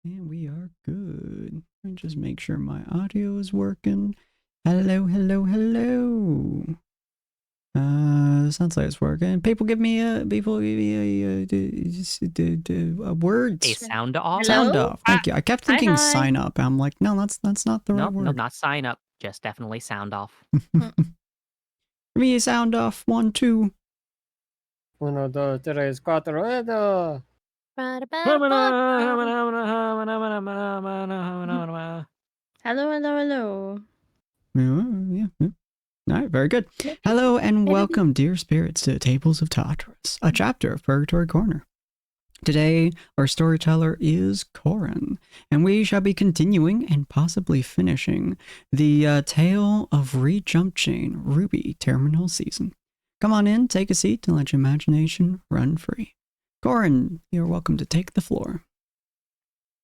And we are good. Let me just make sure my audio is working. Hello, hello, hello. Sounds like it's working. People give me a words. A sound off? Sound off. Thank you. I kept thinking Hi. sign up. I'm like, no, that's not the right Nope, word. nope, not sign up. Just definitely sound off. Give me a sound off. 1, 2. 1, 2, 3, 4, Hello, hello, hello. Yeah. All right, very good. Hello and welcome, dear spirits, to Tables of Tartarus, a chapter of Purgatory Corner. Today, our storyteller is Corin, and we shall be continuing and possibly finishing the tale of Jumpchain RWBY Terminal Season. Come on in, take a seat, and let your imagination run free. Corin, you're welcome to take the floor.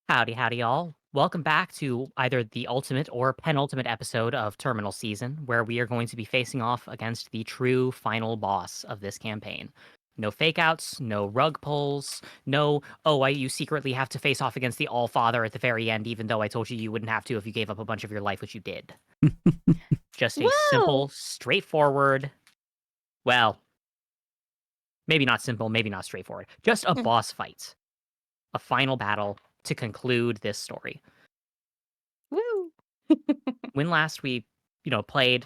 Howdy, y'all. Welcome back to either the ultimate or penultimate episode of Terminal Season, where we are going to be facing off against the true final boss of this campaign. No fake outs, no rug pulls, no, you secretly have to face off against the All-Father at the very end, even though I told you wouldn't have to if you gave up a bunch of your life, which you did. Just a simple, straightforward, well, maybe not simple, maybe not straightforward, just a boss fight. A final battle to conclude this story. Woo! When last we, played,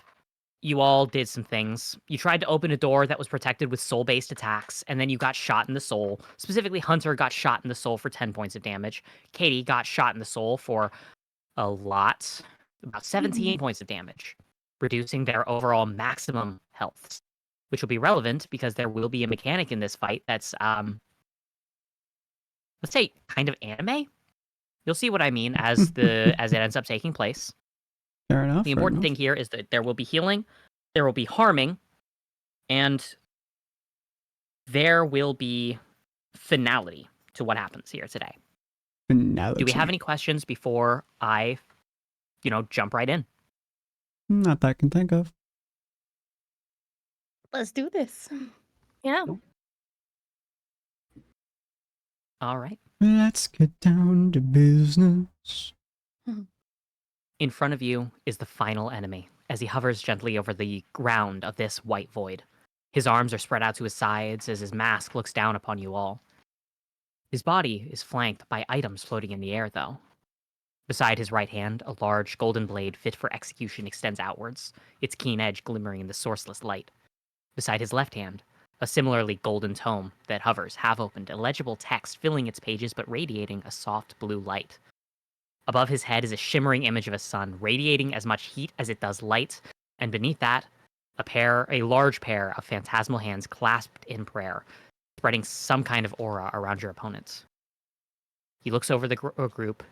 you all did some things. You tried to open a door that was protected with soul-based attacks, and then you got shot in the soul. Specifically, Hunter got shot in the soul for 10 points of damage. Katie got shot in the soul for a lot, about 17 points of damage, reducing their overall maximum health, which will be relevant because there will be a mechanic in this fight that's, let's say, kind of anime. You'll see what I mean as it ends up taking place. Fair enough. The important thing here is that there will be healing, there will be harming, and there will be finality to what happens here today. Finality. Do we have any questions before I, jump right in? Not that I can think of. Let's do this. Yeah. All right. Let's get down to business. In front of you is the final enemy, as he hovers gently over the ground of this white void. His arms are spread out to his sides as his mask looks down upon you all. His body is flanked by items floating in the air, though. Beside his right hand, a large golden blade fit for execution extends outwards, its keen edge glimmering in the sourceless light. Beside his left hand, a similarly golden tome that hovers, half-opened, illegible text filling its pages but radiating a soft blue light. Above his head is a shimmering image of a sun, radiating as much heat as it does light, and beneath that, a large pair of phantasmal hands clasped in prayer, spreading some kind of aura around your opponents. He looks over the group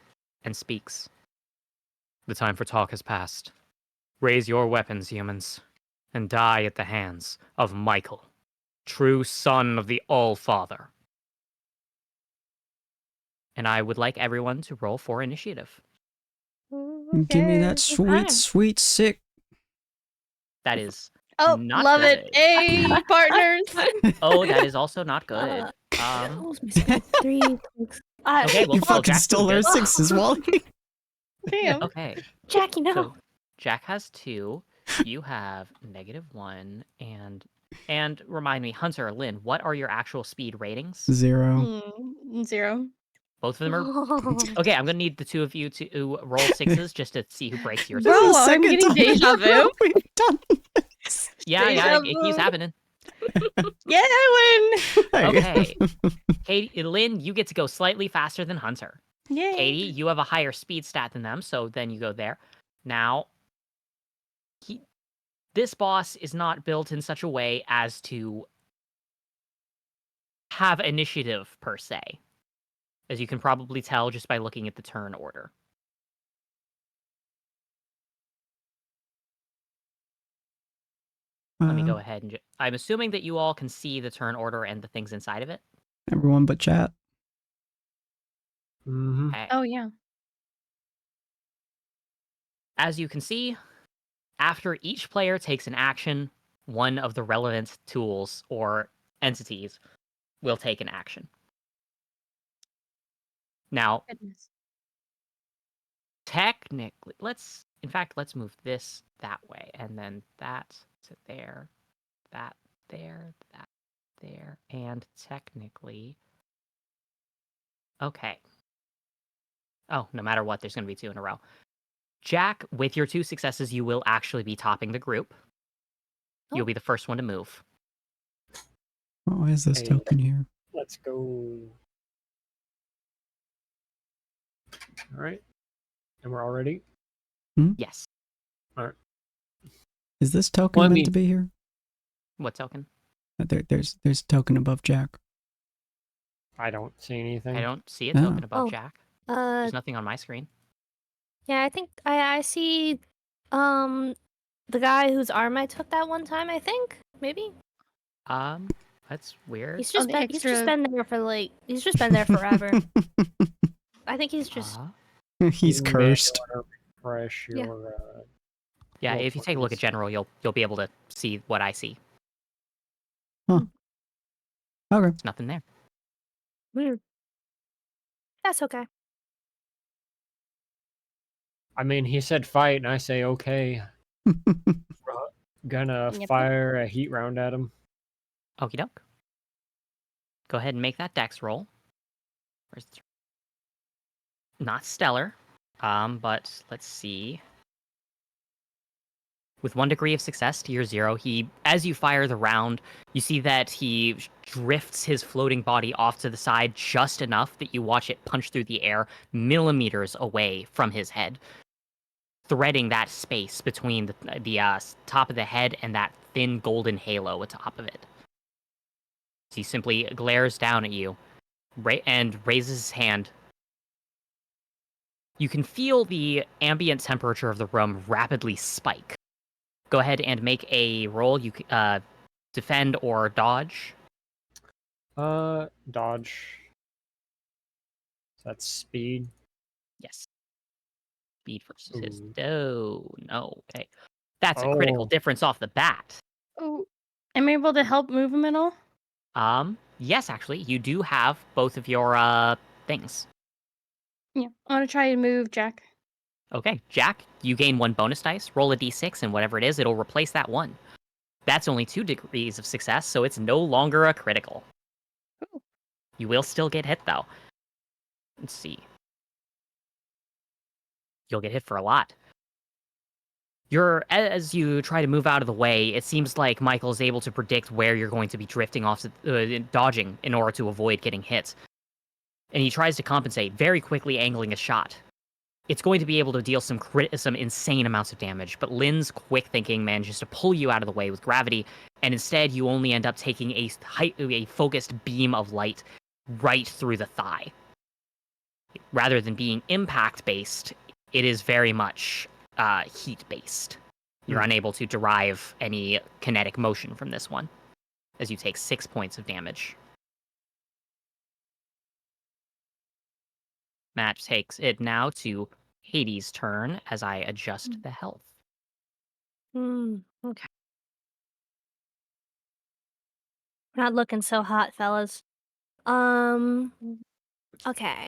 and speaks. The time for talk has passed. Raise your weapons, humans, and die at the hands of Michael, true son of the All-Father. And I would like everyone to roll for initiative. Okay. Give me that sweet, sick. That is not love good. It. Hey, partners. Oh, that is also not good. Three. Okay, well, You fucking Jack stole our 6s, Wally. Damn. Okay. Jackie, no. So Jack has 2. You have -1, and remind me, Hunter or Lynn, what are your actual speed ratings? 0. 0. Both of them are. Okay, I'm gonna need the two of you to roll 6s just to see who breaks yours. Bro, I'm getting deja vu. We've done this. Yeah, it keeps happening. Yeah, I win. Okay. Katie, Lynn, you get to go slightly faster than Hunter. Yay. Katie, you have a higher speed stat than them, so then you go there. Now, this boss is not built in such a way as to have initiative, per se. As you can probably tell just by looking at the turn order. Let me go ahead and... I'm assuming that you all can see the turn order and the things inside of it. Everyone but chat. Mm-hmm. Okay. Oh, yeah. As you can see, after each player takes an action, one of the relevant tools or entities will take an action. Now, technically, let's move this that way, and then that to there, that there, that there, and technically, okay. Oh, no matter what, there's going to be 2 in a row. Jack, with your 2 successes, you will actually be topping the group. You'll be the first one to move. Oh, why is this Hey. token here? Let's go. All right. And we're all ready? Yes. Is this token Well, I meant mean- to be here? What token? There's a token above Jack. I don't see anything. I don't see a Oh. token above Oh. Jack. There's nothing on my screen. Yeah, I think I see the guy whose arm I took that one time, I think. Maybe. That's weird. He's just the been he's just extra- been there for he's just been there forever. I think he's just He's You may cursed. wanna refresh Yeah. your, Yeah, Roll if you take a look at twice. general, you'll be able to see what I see. Okay. There's nothing there. weird. That's okay. I mean, he said fight, and I say okay. Gonna Yep. fire a heat round at him. Okie doke. Go ahead and make that dex roll. Where's the... Not stellar, but let's see. With 1 degree of success to your 0, as you fire the round, you see that he drifts his floating body off to the side just enough that you watch it punch through the air millimeters away from his head, threading that space between the top of the head and that thin golden halo atop of it. He simply glares down at you and raises his hand. You can feel the ambient temperature of the room rapidly spike. Go ahead and make a roll. You defend or dodge. Dodge. That's speed. Yes. Speed versus his. Ooh. Oh, no. Okay. That's a critical Oh. difference off the bat. Oh, am I able to help move him at all? Yes, actually. You do have both of your things. Yeah, I want to try and move Jack. Okay, Jack, you gain 1 bonus dice. Roll a d6, and whatever it is, it'll replace that 1. That's only 2 degrees of success, so it's no longer a critical. Ooh. You will still get hit, though. Let's see. You'll get hit for a lot. As you try to move out of the way, it seems like Michael is able to predict where you're going to be drifting off, dodging in order to avoid getting hit. And he tries to compensate, very quickly angling a shot. It's going to be able to deal some insane amounts of damage, but Lynn's quick thinking manages to pull you out of the way with gravity, and instead you only end up taking a focused beam of light right through the thigh. Rather than being impact-based, it is very much heat-based. You're unable to derive any kinetic motion from this one, as you take 6 points of damage. Match takes it now to Hades' turn as I adjust the health. Okay. We're not looking so hot, fellas. Okay.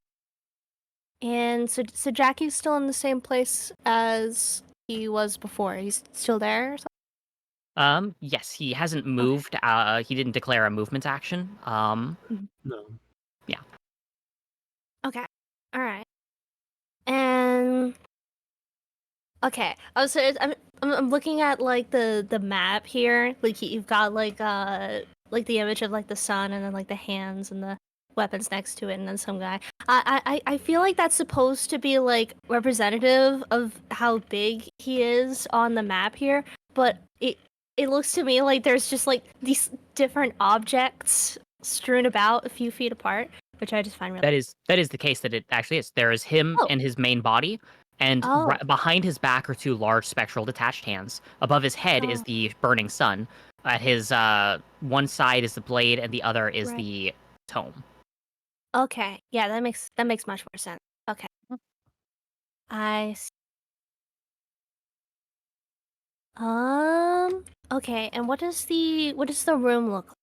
And so Jackie's still in the same place as he was before. He's still there or something? Yes, he hasn't moved. He didn't declare a movement action. No. Okay. All right. And okay. Oh, so I'm looking at like the map here. Like you've got like the image of like the sun and then like the hands and the weapons next to it and then some guy. I feel like that's supposed to be like representative of how big he is on the map here, but it looks to me like there's just like these different objects strewn about a few feet apart, which I just find really That is the case that it actually is. There is him Oh. and his main body, and Oh. behind his back are 2 large spectral detached hands. Above his head is Oh. the burning sun. At his one side is the blade, and the other is Right. the tome. Okay. Yeah, that makes much more sense. Okay. I see. Okay, and what does the room look like?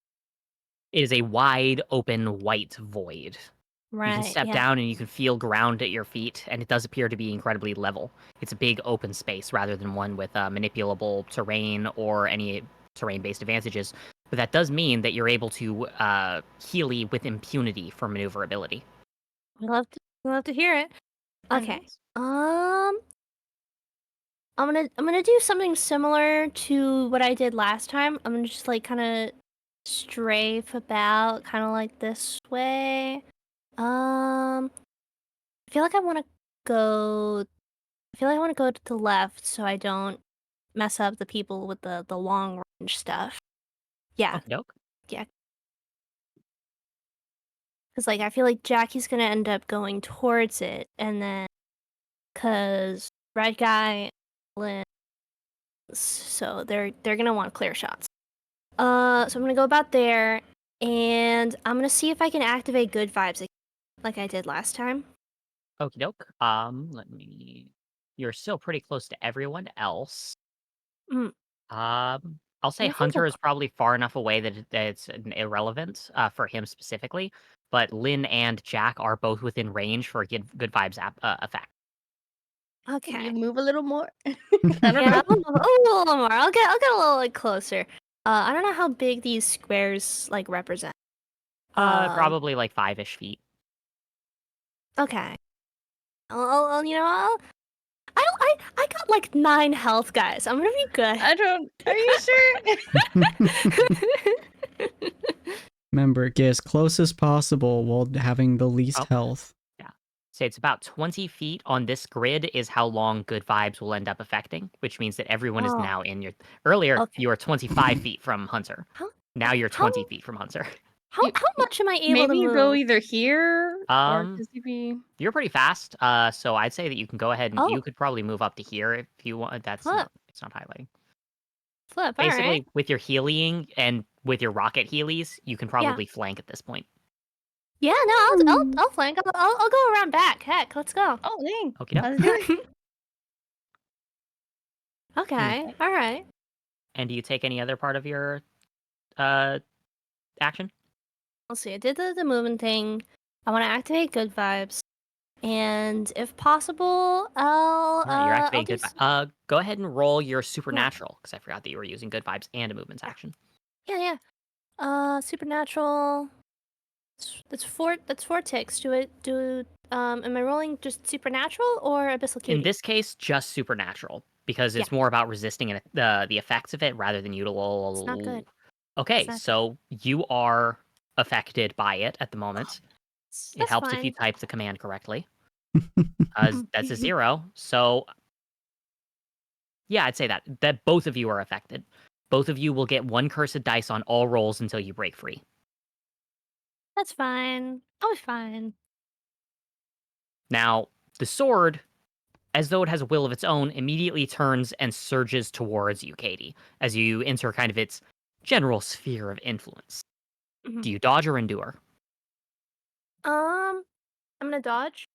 It is a wide open white void. You can Right. step Yeah. down and you can feel ground at your feet, and it does appear to be incredibly level. It's a big open space rather than one with manipulable terrain or any terrain-based advantages. But that does mean that you're able to Healy with impunity for maneuverability. We love to hear it. Okay. Nice. I'm gonna do something similar to what I did last time. I'm gonna just like kind of strafe about, kind of like this way. I feel like I want to go. I feel like I want to go to the left so I don't mess up the people with the long range stuff. Yeah, Okie doke. because like I feel like Jackie's gonna end up going towards it, and then because red guy, Lynn, so they're gonna want clear shots. So I'm gonna go about there, and I'm gonna see if I can activate good vibes like I did last time. Okie doke. Let me. You're still pretty close to everyone else. Mm. I'll say I think Hunter I'll- is probably far enough away that it's irrelevant for him specifically. But Lynn and Jack are both within range for a good vibes effect. Can you Okay. move a little more? I don't Yeah, know. a little more. I'll get a little like closer. I don't know how big these squares like represent. Probably like 5-ish feet. Okay. I got like 9 health, guys. I'm gonna be good. I don't. Are you sure? Remember, get as close as possible while having the least Oh. health. Say it's about 20 feet on this grid is how long good vibes will end up affecting, which means that everyone is Oh. now in your. Earlier, Okay. you were 25 feet from Hunter. How- Now you're how- 20 feet from Hunter. How much am I able to Maybe you move? go either here or Um, does he be? You're pretty fast, so I'd say that you can go ahead and you Oh. could probably move up to here if you want. That's Flip. not. It's not highlighting. Flip. Basically, All right. with your healing and with your rocket healies, you can probably flank at this point. Yeah. No. I'll flank. I'll go around back. Heck, let's go. Oh, dang. Okie doke. Let's do it. Okay. All right. And do you take any other part of your action? Let's see. I did the movement thing. I want to activate good vibes, and if possible, I'll All right, you're I'll activating do good. Go ahead and roll your supernatural because I forgot that you were using good vibes and a movements action. yeah. Supernatural. That's 4. That's 4 ticks. Am I rolling just supernatural or abyssal cutie? In this case, just supernatural because it's more about resisting the effects of it rather than utilal. It's not good. Okay, It's not so you are affected by it at the moment. It That's helps if you fine. type the command correctly. That's a 0. So yeah, I'd say that both of you are affected. Both of you will get 1 cursed dice on all rolls until you break free. That's fine. I'll be fine. Now, the sword, as though it has a will of its own, immediately turns and surges towards you, Katie, as you enter kind of its general sphere of influence. Mhm. Do you dodge or endure? I'm gonna dodge.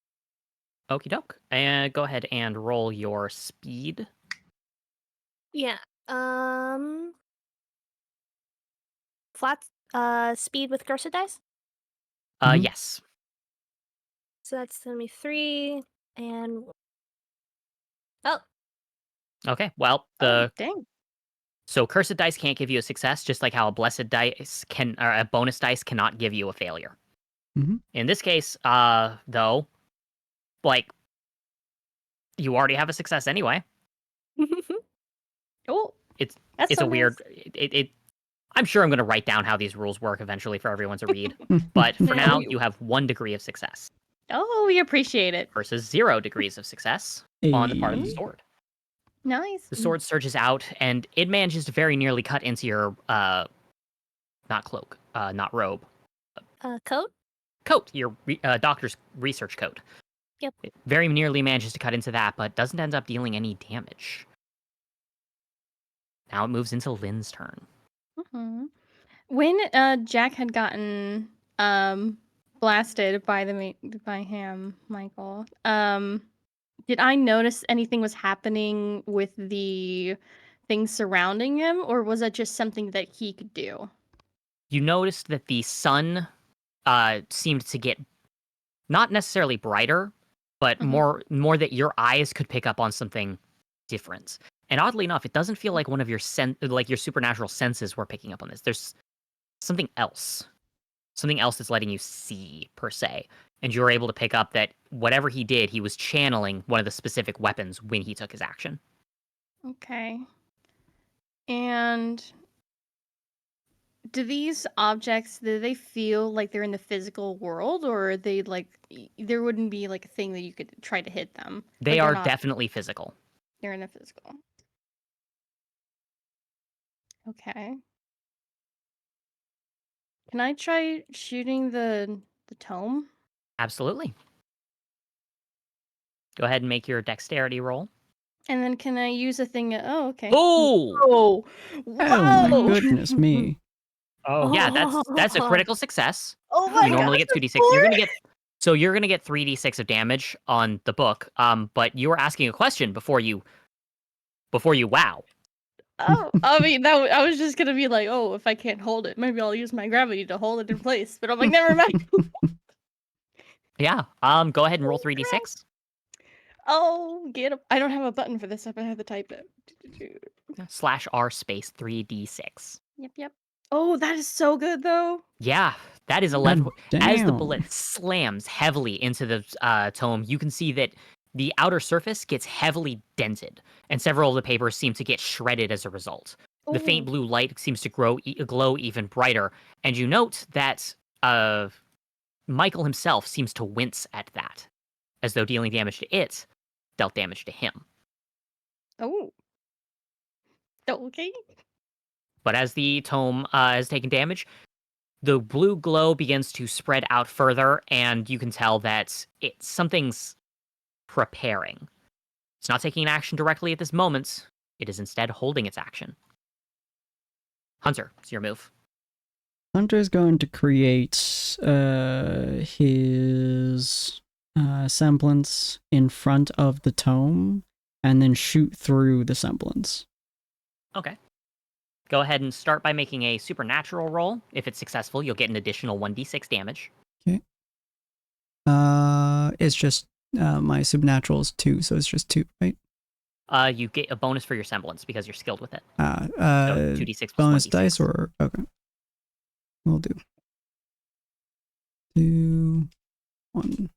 Okie doke. And go ahead and roll your speed. Yeah. Flat. Speed with cursed dice. Mhm. Yes. So that's gonna be 3 and. Oh. Okay. Well, Oh, dang. so cursed dice can't give you a success, just like how a blessed dice or a bonus dice cannot give you a failure. Mhm. In this case, though, like you already have a success anyway. Oh, It's that's it's so a weird. nice. It I'm sure I'm going to write down how these rules work eventually for everyone to read. But for Yeah. now, you have 1 degree of success Oh, we appreciate it. versus 0 degrees of success on the part of the Hey. sword. Nice. The sword surges out, and it manages to very nearly cut into your not cloak, not robe, Coat. coat, your doctor's research coat. Yep. It very nearly manages to cut into that, but doesn't end up dealing any damage. Now it moves into Lynn's turn. Mhm. When Jack had gotten blasted by by him, Michael, did I notice anything was happening with the things surrounding him, or was that just something that he could do? You noticed that the sun seemed to get not necessarily brighter, but Mhm. more that your eyes could pick up on something different. And oddly enough, it doesn't feel like one of your like your supernatural senses were picking up on this. There's something else that's letting you see per se, and you're able to pick up that whatever he did, he was channeling one of the specific weapons when he took his action. Okay. And do these objects, do they feel like they're in the physical world, or are they like there wouldn't be like a thing that you could try to hit them? They Like, they're are not, definitely physical. they're in the physical. Okay. Can I try shooting the tome? Absolutely. Go ahead and make your dexterity roll. And then can I use a thing? Oh, okay. Oh! Oh, Oh my whoa! goodness me. Oh, Yeah, that's a critical success. Oh You my normally god! get 2d6. You're gonna get 3d6 of damage on the book. But you were asking a question before you wow. Oh, I mean, I was just gonna be like, oh, if I can't hold it, maybe I'll use my gravity to hold it in place. But I'm like, never mind. Yeah. Go ahead and roll 3d6. Oh, get up! I don't have a button for this. I have to type it. /r space 3d6. Yep. Oh, that is so good though. Yeah, that is 11. God As the damn. bullet slams heavily into the tome, you can see that the outer surface gets heavily dented, and several of the papers seem to get shredded as a result. The faint Ooh. blue light seems to glow even brighter, and you note that Michael himself seems to wince at that, as though dealing damage to it dealt damage to him. Oh. Okay. But as the tome has taken damage, the blue glow begins to spread out further, and you can tell that something's preparing. It's not taking an action directly at this moment. It is instead holding its action. Hunter, it's your move. Hunter's going to create his semblance in front of the tome and then shoot through the semblance. Okay. Go ahead and start by making a supernatural roll. If it's successful, you'll get an additional 1d6 damage. Okay. It's just my supernatural is 2, so it's just 2, right? You get a bonus for your semblance because you're skilled with it. So 2d6 plus bonus 1d6. dice or okay. We'll do 2, 1.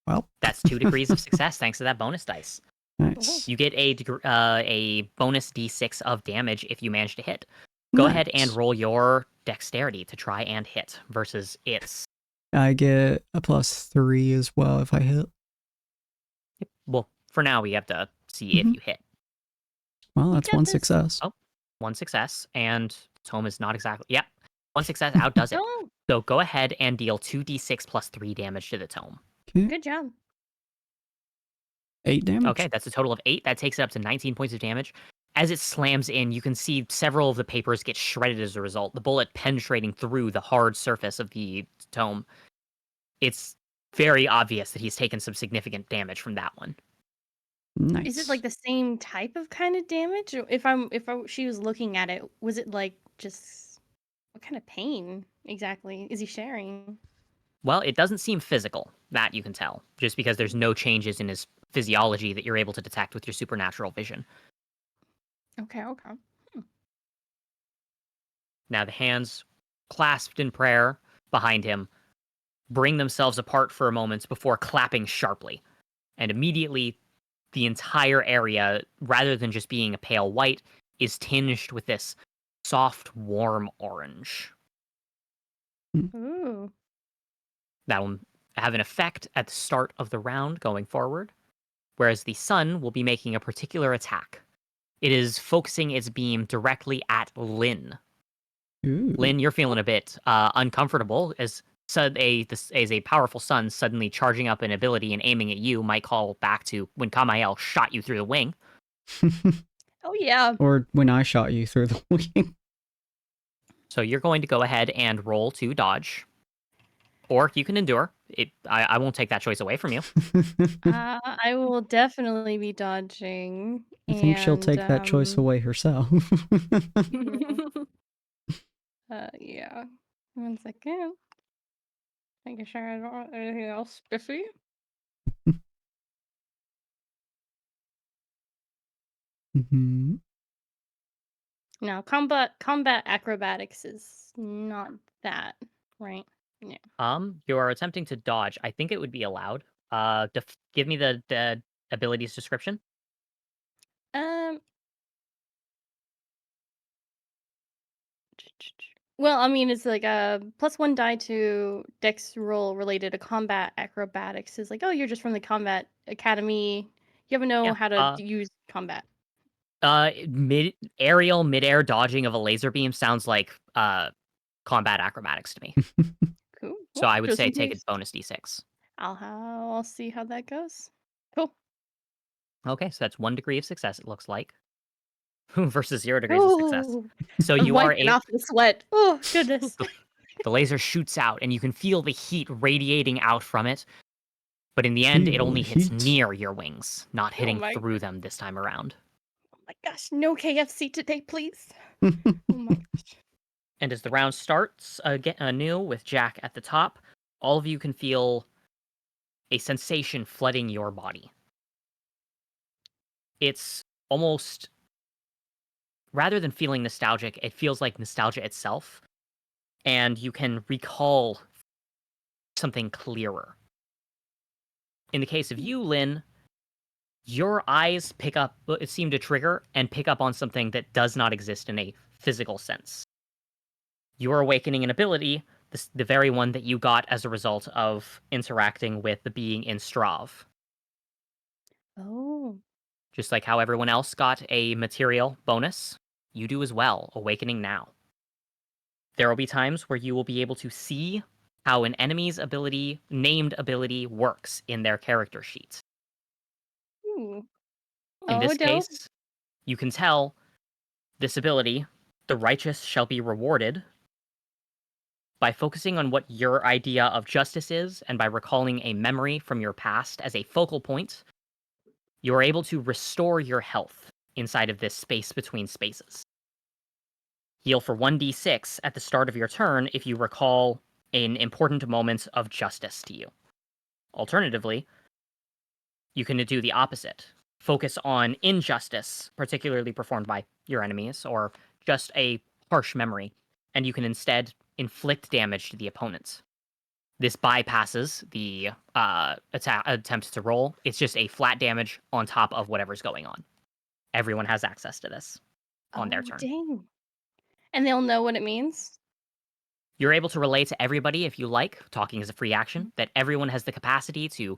Well, That's 2 degrees of success thanks to that bonus dice. nice. You get a bonus d6 of damage if you manage to hit. Go ahead and Nice. roll your dexterity to try and hit versus its. I get a +3 as well if I hit. Well, for now, we have to see if Mhm. you hit. Well, that's got one this. success. Oh. One success, and Tome is not exactly. Yeah, one success outdoes it. Oh, So go ahead and deal 2d6 plus 3 damage to the Tome. Okay, good job. 8 damage. Okay, that's a total of 8. That takes it up to 19 points of damage. As it slams in, you can see several of the papers get shredded as a result, the bullet penetrating through the hard surface of the tome. It's very obvious that he's taken some significant damage from that one. Nice. Is it like the same type of kind of damage? Or she was looking at it, was it like just what kind of pain exactly is he sharing? Well, it doesn't seem physical, that you can tell, just because there's no changes in his physiology that you're able to detect with your supernatural vision. Okay. Now the hands clasped in prayer behind him bring themselves apart for a moment before clapping sharply. And immediately, the entire area, rather than just being a pale white, is tinged with this soft, warm orange. Ooh. That will have an effect at the start of the round going forward, whereas the sun will be making a particular attack. It is focusing its beam directly at Lynn. Ooh. Lynn, you're feeling a bit uncomfortable as a powerful sun suddenly charging up an ability and aiming at you might call back to when Kamael shot you through the wing. Oh yeah. Or when I shot you through the wing. So you're going to go ahead and roll to dodge. Or you can endure. I won't take that choice away from you. I will definitely be dodging. I think she'll take that choice away herself. Yeah. 1 second. making sure I don't want anything else spiffy. Mm-hmm. No, combat acrobatics is not that, right? Yeah. You are attempting to dodge. I think it would be allowed. Give me the abilities description. Um. Well, I mean, it's like a +1 die to dex roll related to combat acrobatics. Is like, oh, you're just from the combat academy. You ever know Yeah, how to use combat? Midair dodging of a laser beam sounds like combat acrobatics to me. Cool. So Well, I would just say in take a case. bonus d6. I'll see how that goes. Cool. Okay, so that's 1 degree of success. It looks like versus 0 degrees of success. Oh, So I'm you are wiping off the sweat. Oh goodness. the laser shoots out, and you can feel the heat radiating out from it. But in the end, it Feel only the hits heat. near your wings, not hitting my through them this time around. Oh my gosh, no KFC today, please. Oh my gosh. And as the round starts anew with Jack at the top, all of you can feel a sensation flooding your body. It's almost, rather than feeling nostalgic, it feels like nostalgia itself. And you can recall something clearer. In the case of you, Lynn, your eyes seem to trigger and pick up on something that does not exist in a physical sense. You're awakening an ability, the very one that you got as a result of interacting with the being in Strav. Oh. Just like how everyone else got a material bonus, you do as well, awakening now. There will be times where you will be able to see how an enemy's named ability works in their character sheet. Ooh. In this dope. case, you can tell this ability, the righteous shall be rewarded, by focusing on what your idea of justice is and by recalling a memory from your past as a focal point. You are able to restore your health inside of this space between spaces. Heal for 1d6 at the start of your turn if you recall an important moment of justice to you. Alternatively, you can do the opposite. Focus on injustice, particularly performed by your enemies, or just a harsh memory, and you can instead inflict damage to the opponents. This bypasses the attempt to roll. It's just a flat damage on top of whatever's going on. Everyone has access to this on their turn. Dang. And they'll know what it means? You're able to relay to everybody, if you like, talking is a free action, that everyone has the capacity to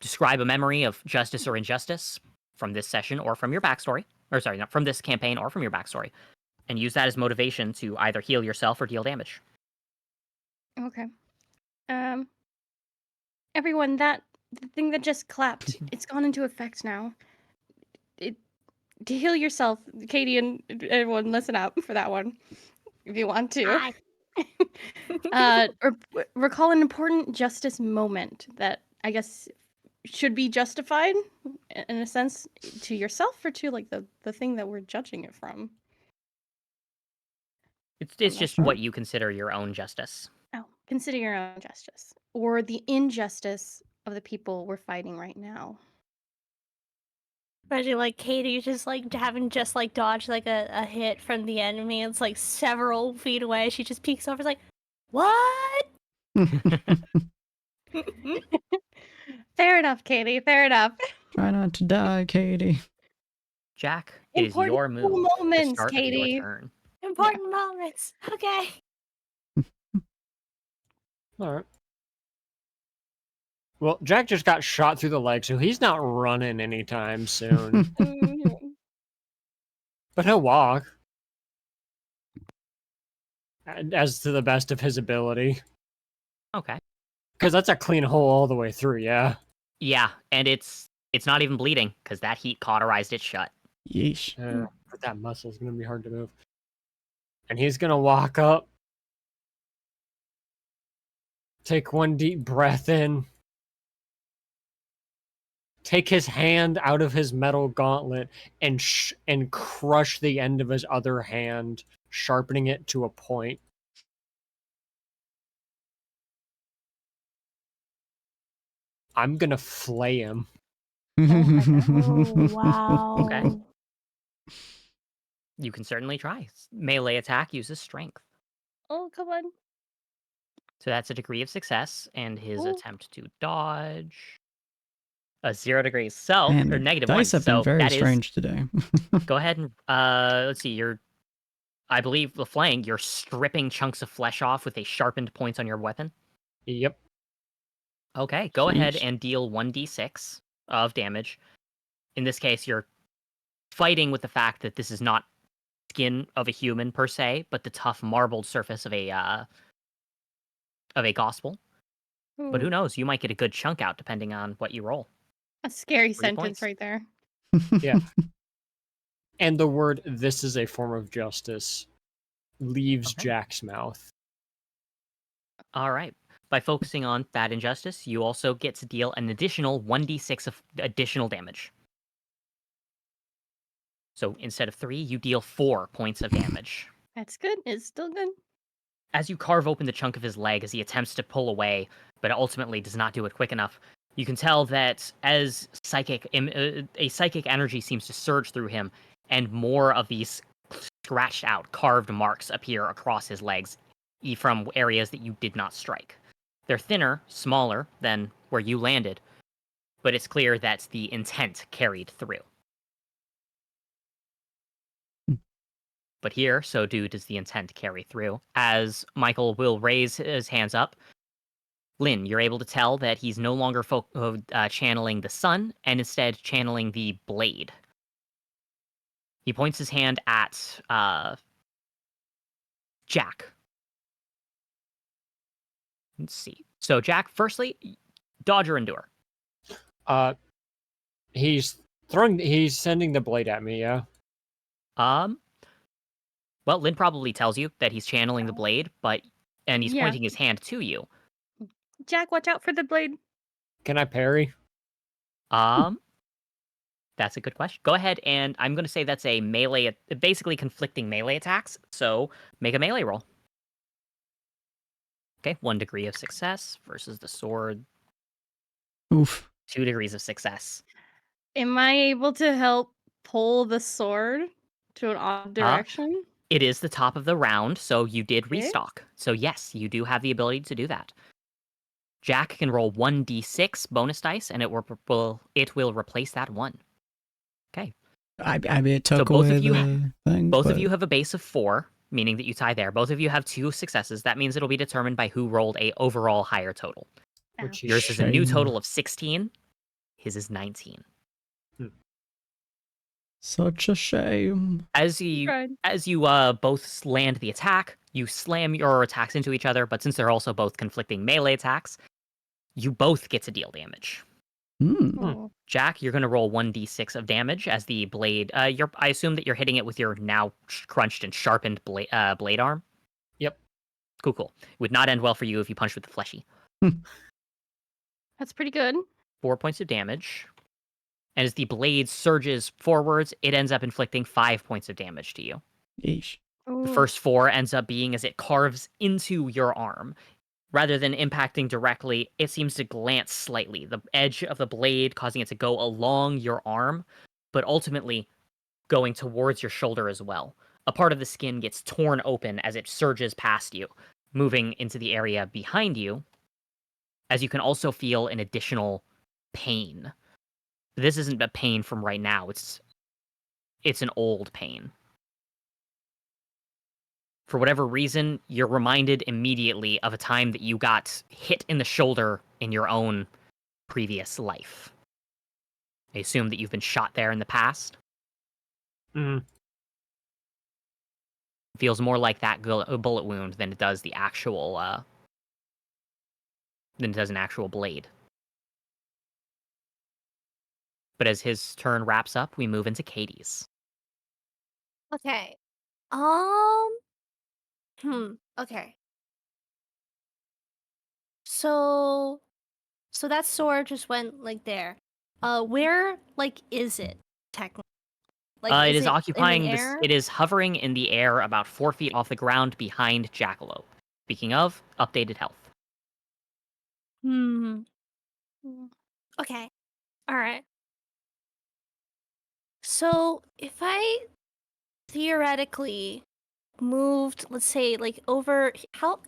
describe a memory of justice or injustice from this session or from your backstory. Or sorry, not from this campaign or from your backstory. And use that as motivation to either heal yourself or deal damage. Okay. Everyone, the thing that just clapped, it's gone into effect now. To heal yourself, Katie and everyone, listen up for that one, if you want to. Or recall an important justice moment that I guess should be justified in a sense to yourself or to like the thing that we're judging it from. It's just sure. what you consider your own justice. Oh, consider your own justice or the injustice of the people we're fighting right now. Imagine like Katie just like having just like dodged like a hit from the enemy. It's like several feet away. She just peeks over. It's like, what? Fair enough, Katie. Fair enough. Try not to die, Katie. Jack, it is your move. Moments, The start Katie. of your turn. Important moments. Okay. All right. Well, Jack just got shot through the leg, so he's not running anytime soon. But he'll walk. As to the best of his ability. Okay. Because that's a clean hole all the way through, yeah. Yeah, and it's not even bleeding because that heat cauterized it shut. Yeesh. But that muscle's going to be hard to move. And he's going to walk up. Take one deep breath in. Take his hand out of his metal gauntlet and crush the end of his other hand, sharpening it to a point. I'm gonna flay him. Oh my God. Oh wow. Okay. You can certainly try. Melee attack uses strength. Oh, come on. So that's a degree of success, and his Ooh. attempt to dodge a 0 degrees. So, Man, or the negative dice 1. have been So very that is, strange today. go ahead and, let's see, I believe the flaying, you're stripping chunks of flesh off with a sharpened point on your weapon. Yep. Okay, go ahead Sheesh. and deal 1d6 of damage. In this case, you're fighting with the fact that this is not skin of a human per se, but the tough marbled surface of a gospel. But who Ooh, knows? You might get a good chunk out depending on what you roll. a scary 3 sentence points. right there. Yeah. And the word "this is a form of justice" leaves Okay. Jack's mouth. All right. By focusing on that injustice, you also get to deal an additional 1d6 of additional damage. So instead of 3, you deal 4 points of damage. That's good. It's still good. As you carve open the chunk of his leg as he attempts to pull away, but ultimately does not do it quick enough, you can tell that as a psychic energy seems to surge through him, and more of these scratched out, carved marks appear across his legs from areas that you did not strike. They're thinner, smaller than where you landed, but it's clear that the intent carried through. But here, so does the intent carry through. As Michael will raise his hands up, Lynn, you're able to tell that he's no longer channeling the sun, and instead channeling the blade. He points his hand at Jack. Let's see. So, Jack, firstly, dodge or endure. He's sending the blade at me, yeah. Well, Lynn probably tells you that he's channeling the blade, and he's Yeah. pointing his hand to you. Jack, watch out for the blade. Can I parry? That's a good question. Go ahead, and I'm going to say that's a melee, basically conflicting melee attacks. So make a melee roll. Okay, 1 degree of success versus the sword. Oof. 2 degrees of success. Am I able to help pull the sword to an odd direction? It is the top of the round, so you did Okay. restock. So yes, you do have the ability to do that. Jack can roll 1d6 bonus dice, and it will replace that 1. Okay. I mean, it took both of away you the thing. Both but... of you have a base of 4, meaning that you tie there. Both of you have 2 successes. That means it'll be determined by who rolled a overall higher total. Which Yours is a new Shame. total of 16. His is 19. Such a shame. As you both land the attack, you slam your attacks into each other, but since they're also both conflicting melee attacks, you both get to deal damage. Oh. Jack, you're going to roll 1d6 of damage as the blade. I assume that you're hitting it with your now crunched and sharpened blade arm. Yep. Cool. It would not end well for you if you punched with the fleshy. That's pretty good. 4 points of damage. And as the blade surges forwards, it ends up inflicting 5 points of damage to you. Yeesh. The first 4 ends up being as it carves into your arm. Rather than impacting directly, it seems to glance slightly, the edge of the blade causing it to go along your arm, but ultimately going towards your shoulder as well. A part of the skin gets torn open as it surges past you, moving into the area behind you, as you can also feel an additional pain. This isn't a pain from right now, it's an old pain. For whatever reason, you're reminded immediately of a time that you got hit in the shoulder in your own previous life. I assume that you've been shot there in the past. Mm. It feels more like that bullet wound than it does the actual than it does an actual blade. But as his turn wraps up, we move into Katie's. Okay. Okay. So that sword just went like there. Where like is it technically? Like It is in occupying the this. air? It is hovering in the air about 4 feet off the ground behind Jackalope. Speaking of, updated health. Hmm. Okay. All right. So if I theoretically moved, let's say, like over how,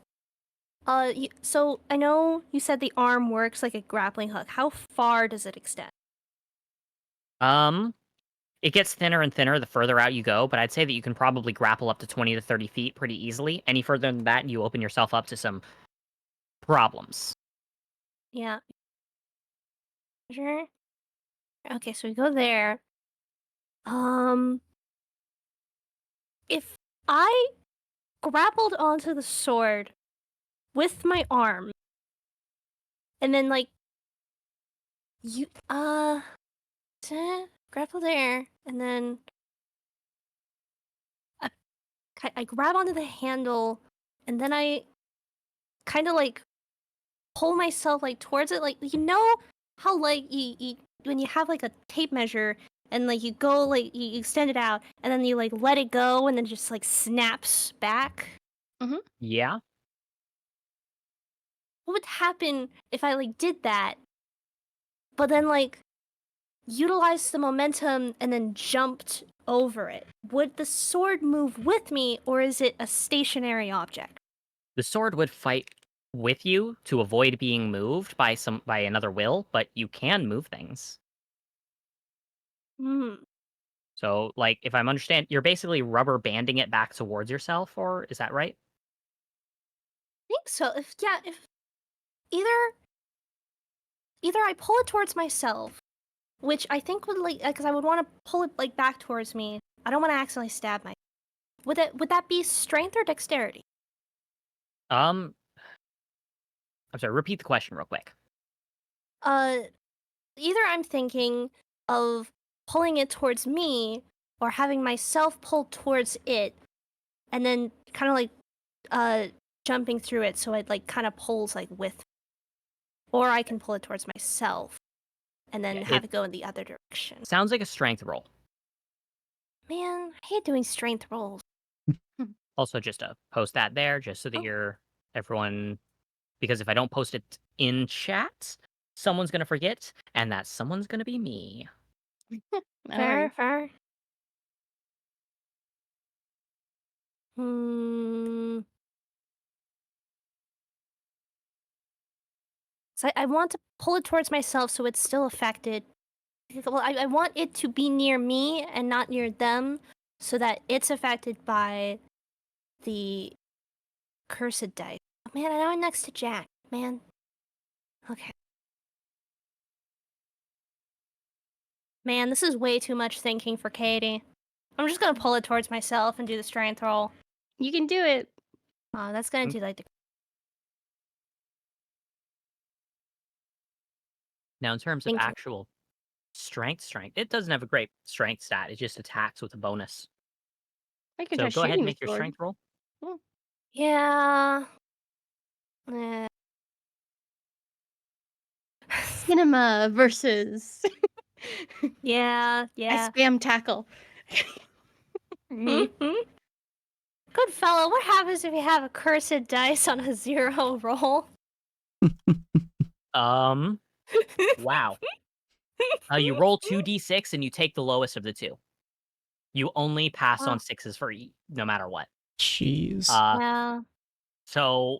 so I know you said the arm works like a grappling hook. How far does it extend? It gets thinner and thinner the further out you go, but I'd say that you can probably grapple up to 20 to 30 feet pretty easily. Any further than that, and you open yourself up to some problems. Yeah. Sure. Okay, so we go there. If I grappled onto the sword with my arm, and then like you grapple there, and then I grab onto the handle, and then I kind of like pull myself like towards it, like you know how like you when you have like a tape measure and like you go like you extend it out and then you like let it go and then it just like snaps back. Yeah. What would happen if I like did that, but then like utilized the momentum and then jumped over it? Would the sword move with me, or is it a stationary object? The sword would fight with you to avoid being moved by another will, but you can move things. Hmm. So, like, if I'm understanding, you're basically rubber banding it back towards yourself, or is that right? I think so. If either I pull it towards myself, which I think would like because I would want to pull it like back towards me. I don't want to accidentally stab myself. Would that be strength or dexterity? I'm sorry. Repeat the question real quick. Either I'm thinking of pulling it towards me or having myself pull towards it, and then kind of like jumping through it so it like kind of pulls like with me. Or I can pull it towards myself and then Yeah, have it go in the other direction. Sounds like a strength roll. Man, I hate doing strength rolls. Also, just to post that there, just so that everyone, because if I don't post it in chat, someone's gonna forget, and that someone's gonna be me. Fair. So I want to pull it towards myself so it's still affected. Well, I want it to be near me and not near them so that it's affected by the cursed dice. Oh, man, now I'm next to Jack. Man. Okay. Man, this is way too much thinking for Katie. I'm just gonna pull it towards myself and do the strength roll. You can do it. Oh, that's gonna do like the... Now, in terms of Thank you. actual strength, it doesn't have a great strength stat. It just attacks with a bonus. I can So try go ahead and shooting make the your sword. strength roll. Yeah. Cinema versus. Yeah. I spam tackle. Me. Good fellow, what happens if you have a cursed dice on a 0 roll? Wow. You roll 2d6 and you take the lowest of the two. You only pass on sixes for no matter what. Jeez. Yeah. So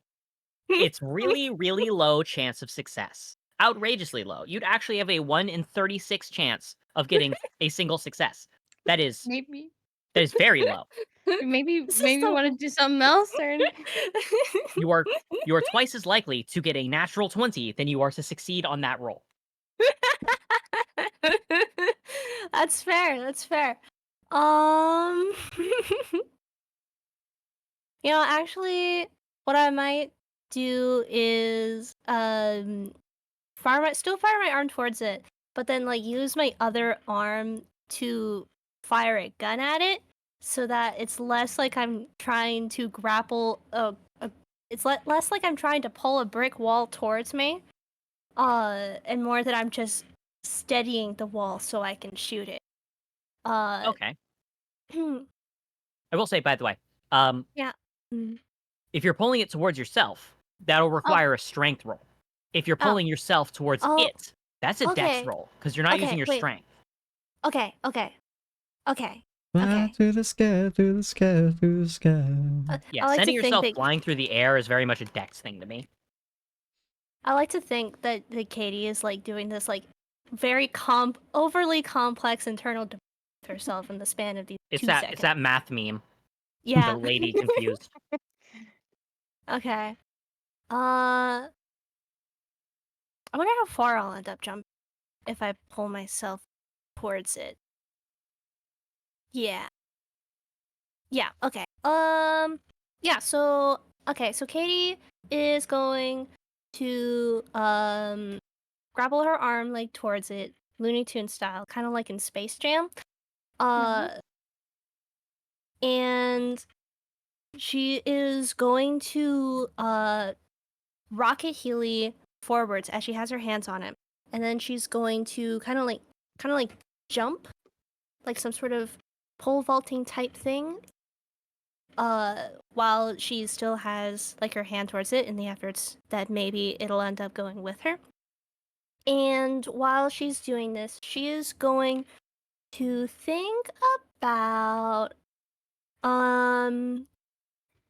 it's really, really low chance of success. Outrageously low. You'd actually have a 1 in 36 chance of getting a single success. That is Maybe very low. maybe This is want to do something else or You are twice as likely to get a natural 20 than you are to succeed on that roll. That's fair. Um actually what I might do is fire my arm towards it, but then like use my other arm to fire a gun at it so that it's less like I'm trying to grapple it's less like I'm trying to pull a brick wall towards me and more that I'm just steadying the wall so I can shoot it. Okay. I will say, by the way, yeah. if you're pulling it towards yourself, that'll require a strength roll. If you're pulling yourself towards it, That's a dex Okay. roll because you're not Okay, using your wait. strength. Okay. Fly through the sky, through the sky, through the sky. Yeah, I like sending to think yourself that flying through the air is very much a dex thing to me. I like to think that Katie is like doing this like very overly complex internal debate with herself in the span of these It's 2 that seconds. it's that math meme. Yeah. The lady confused. Okay. I wonder how far I'll end up jumping if I pull myself towards it. Yeah. Yeah, okay. Yeah, so Katie is going to grapple her arm like towards it, Looney Tune style, kind of like in Space Jam. And she is going to rocket Healy forwards as she has her hands on him. And then she's going to kind of like jump, like some sort of pole vaulting type thing. While she still has like her hand towards it in the efforts that maybe it'll end up going with her. And while she's doing this, she is going to think about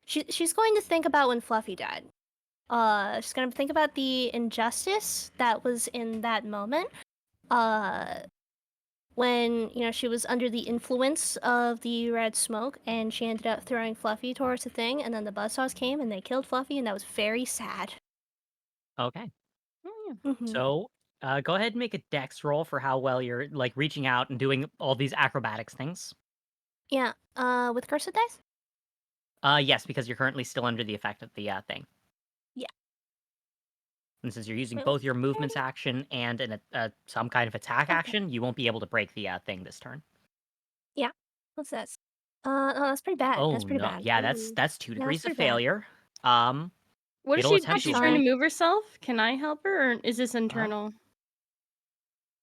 she's going to think about when Fluffy died. She's gonna think about the injustice that was in that moment. When, she was under the influence of the red smoke and she ended up throwing Fluffy towards the thing, and then the buzzsaws came and they killed Fluffy, and that was very sad. Okay. Mhm. So, go ahead and make a dex roll for how well you're like reaching out and doing all these acrobatics things. Yeah, with cursed dice? Yes, because you're currently still under the effect of the thing. Yeah. And since you're using both your movements action and some kind of attack action, you won't be able to break the thing this turn. Yeah. What's this? Oh, that's pretty bad. Oh That's pretty no, bad. yeah, that's 2 Yeah, degrees that's of pretty bad. failure. What is It'll she? Is attempt she to trying to roll. move herself? Can I help her, or is this internal?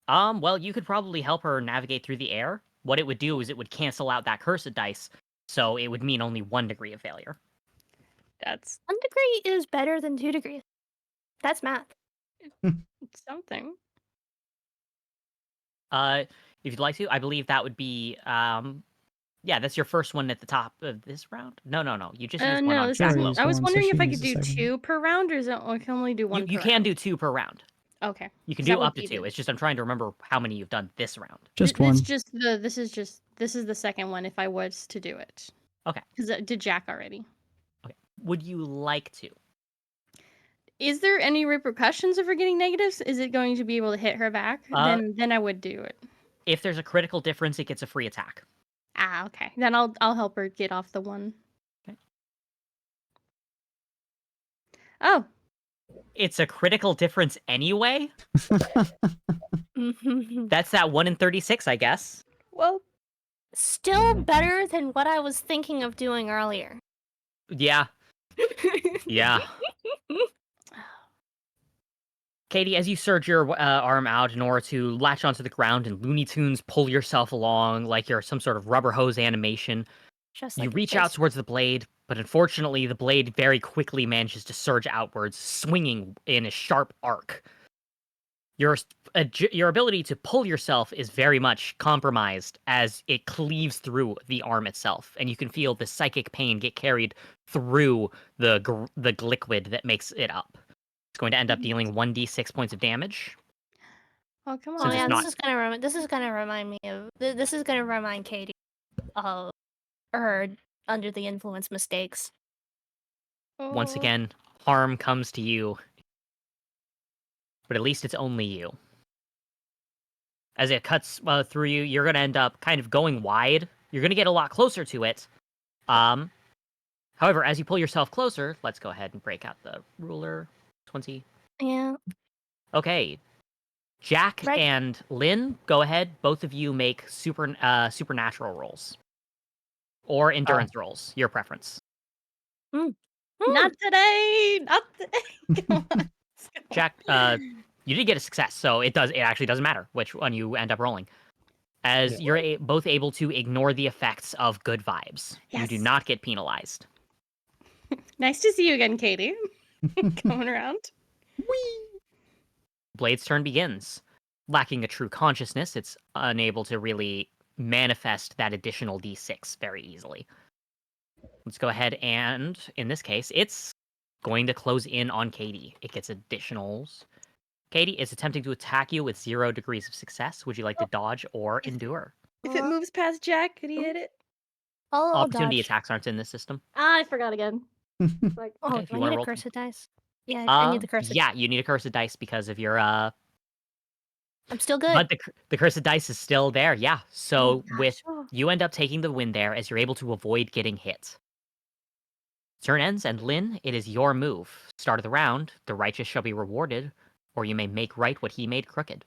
Well, you could probably help her navigate through the air. What it would do is it would cancel out that cursed dice, so it would mean only 1 degree of failure. That's 1 degree is better than 2 degrees. That's math. something. If you'd like to, I believe that would be yeah, that's your first one at the top of this round. No, you just used one No, on this Sure, Jackalope. use I was one, so wondering she if I can could use do the second 2 per round, or is it I can only do 1 You per can round? do 2 per round. Okay. You can So that do would up to be 2. the- It's just I'm trying to remember how many you've done this round. Just one. This is the second one if I was to do it. Okay. Because I did Jack already. Okay. Would you like to? Is there any repercussions of her getting negatives? Is it going to be able to hit her back? Then I would do it. If there's a critical difference, it gets a free attack. Ah, okay. Then I'll help her get off the 1. Okay. Oh. It's a critical difference anyway. That's that 1 in 36, I guess. Well, Still better than what I was thinking of doing earlier. Yeah. Yeah. Katie, as you surge your arm out in order to latch onto the ground and Looney Tunes pull yourself along like you're some sort of rubber hose animation, Just you like reach out towards the blade, but unfortunately the blade very quickly manages to surge outwards, swinging in a sharp arc. Your ability to pull yourself is very much compromised as it cleaves through the arm itself, and you can feel the psychic pain get carried through the liquid that makes it up. It's going to end up dealing 1d6 points of damage. oh come Oh Since on. it's yeah, not- this is gonna remind me of this is gonna remind Katie of her under the influence mistakes. Once Oh. again, harm comes to you, but at least it's only you. As it cuts through you, you're going to end up kind of going wide. You're going to get a lot closer to it. However, as you pull yourself closer, let's go ahead and break out the ruler. 20. Yeah. Okay. Jack Right. and Lynn, go ahead. Both of you make supernatural rolls. Or endurance rolls, your preference. Not today. Not today. Come on. Jack, you did get a success, so it actually doesn't matter which one you end up rolling. As you're both able to ignore the effects of good vibes. You do Yes. not get penalized. Nice to see you again, Katie. Coming around. Blade's turn begins. lacking a true consciousness, it's unable to really manifest that additional d6 very easily. Let's go ahead and, in this case, it's going to close in on Katie. It gets additionals. Katie is attempting to attack you with 0 degrees of success. Would you like to dodge or endure? If it moves past Jack, could he hit it? I'll Opportunity dodge. attacks aren't in this system. Ah, I forgot again. Like, Oh, Okay, if do you I wanna need a roll cursed dice? Yeah, I need the cursed. Yeah, you need a cursed dice because of your I'm still good. but the cursed dice is still there. Yeah. So gosh. with Oh. you end up taking the win there as you're able to avoid getting hit. Turn ends, and Lynn, it is your move. Start of the round, the righteous shall be rewarded, or you may make right what he made crooked.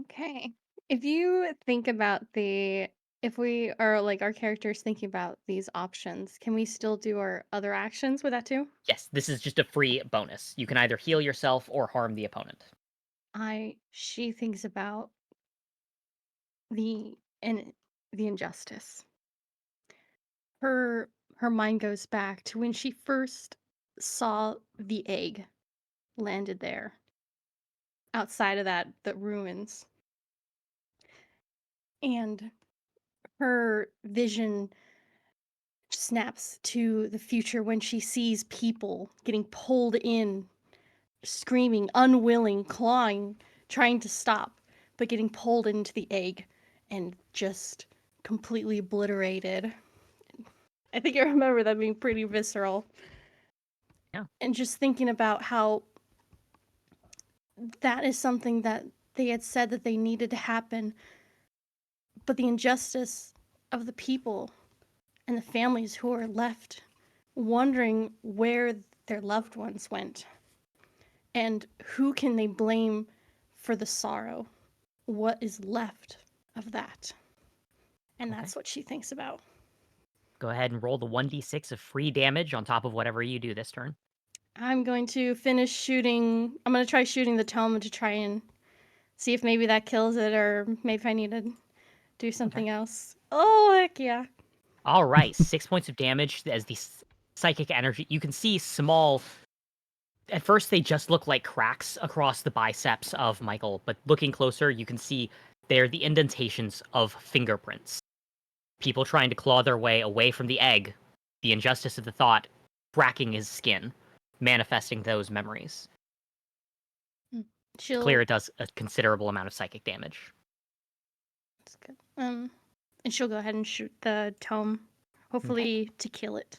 okay. If you think about if we are like our characters thinking about these options, can we still do our other actions with that too? Yes, this is just a free bonus. You can either heal yourself or harm the opponent. She thinks about the and the injustice. Her mind goes back to when she first saw the egg landed there outside of the ruins. And her vision snaps to the future when she sees people getting pulled in, screaming, unwilling, clawing, trying to stop, but getting pulled into the egg and just completely obliterated. I think I remember that being pretty visceral. Yeah. And just thinking about how that is something that they had said that they needed to happen, but the injustice of the people and the families who are left wondering where their loved ones went and who can they blame for the sorrow, what is left of that. And Okay. that's what she thinks about. Go ahead and roll the 1d6 of free damage on top of whatever you do this turn. I'm going to finish shooting. I'm going to try shooting the tome to try and see if maybe that kills it, or maybe if I need to do something else. Oh, heck yeah. All right, 6 points of damage as the psychic energy. You can see small. At first, they just look like cracks across the biceps of Michael, but looking closer, you can see they're the indentations of fingerprints. People trying to claw their way away from the egg, the injustice of the thought, cracking his skin, manifesting those memories. It's clear it does a considerable amount of psychic damage. That's good. And she'll go ahead and shoot the tome, hopefully to kill it.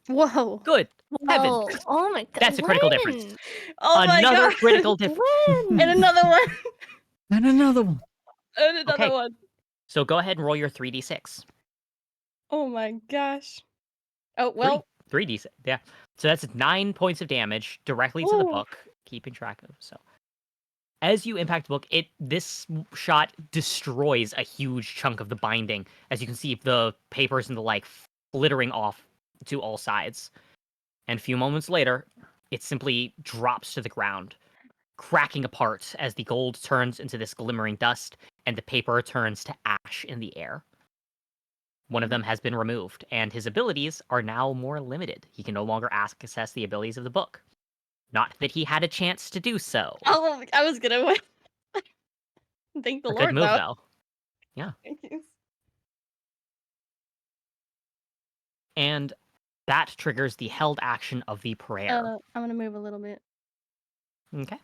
Whoa! Good heaven! Oh, oh my god. That's a critical difference. When? Oh my Another god! critical difference. When? And another one! And another one. And another Okay. one! So go ahead and roll your 3d6. Oh my gosh. Oh, well. 3d6. Yeah. So that's 9 points of damage directly to the Ooh. book, keeping track of. So as you impact the book, this shot destroys a huge chunk of the binding. As you can see, the papers and the like flittering off to all sides. And a few moments later, it simply drops to the ground, cracking apart as the gold turns into this glimmering dust and the paper turns to ash in the air. One of them has been removed, and his abilities are now more limited. He can no longer access the abilities of the book. Not that he had a chance to do so. Oh, I was gonna win. Thank the A Lord, good move, though. Yeah. Thank you. And that triggers the held action of the prayer. I'm gonna move a little bit. Okay.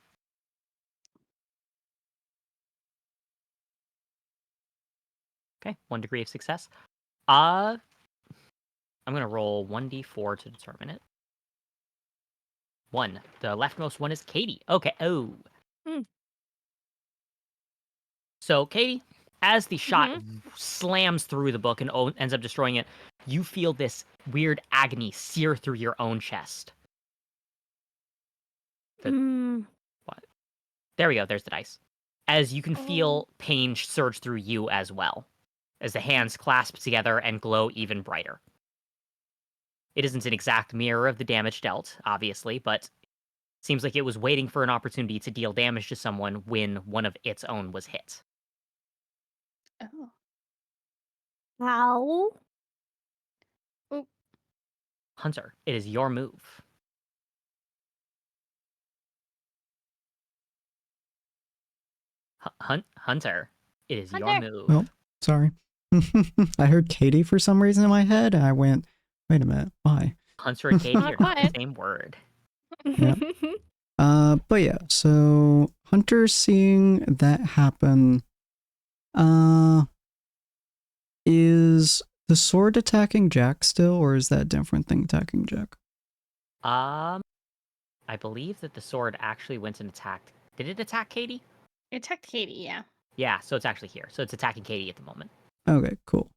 Okay, 1 degree of success. I'm gonna roll 1d4 to determine it. 1. The leftmost one is Katie. Okay. Oh. So, Katie, as the shot slams through the book and ends up destroying it, you feel this weird agony sear through your own chest. What? There we go. There's the dice. As you can feel pain surge through you as well, as the hands clasp together and glow even brighter. It isn't an exact mirror of the damage dealt, obviously, but seems like it was waiting for an opportunity to deal damage to someone when one of its own was hit. Oh. How? Hunter, it is your move. Hunter, it is your Hunter. move. Well, sorry. I heard Katie for some reason in my head, and I went, wait a minute, why? Hunter and Katie Not are not the quiet. same word. Yep. But yeah, so Hunter seeing that happen, is the sword attacking Jack still, or is that a different thing attacking Jack? I believe that the sword actually went and attacked. Did it attack Katie? It attacked Katie, yeah. Yeah, so it's actually here. So it's attacking Katie at the moment. Okay, cool.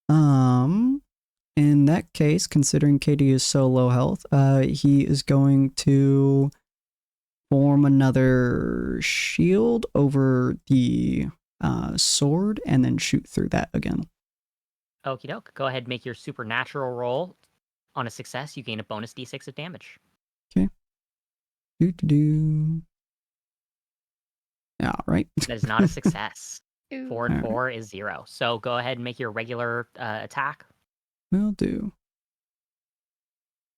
In that case, considering Katie is so low health, he is going to form another shield over the sword and then shoot through that again. Okie doke. Go ahead and make your supernatural roll. On a success, you gain a bonus d6 of damage. Do. All right. That is not a success. Ooh. 4 and Alright. 4 is 0. So go ahead and make your regular attack. Will do.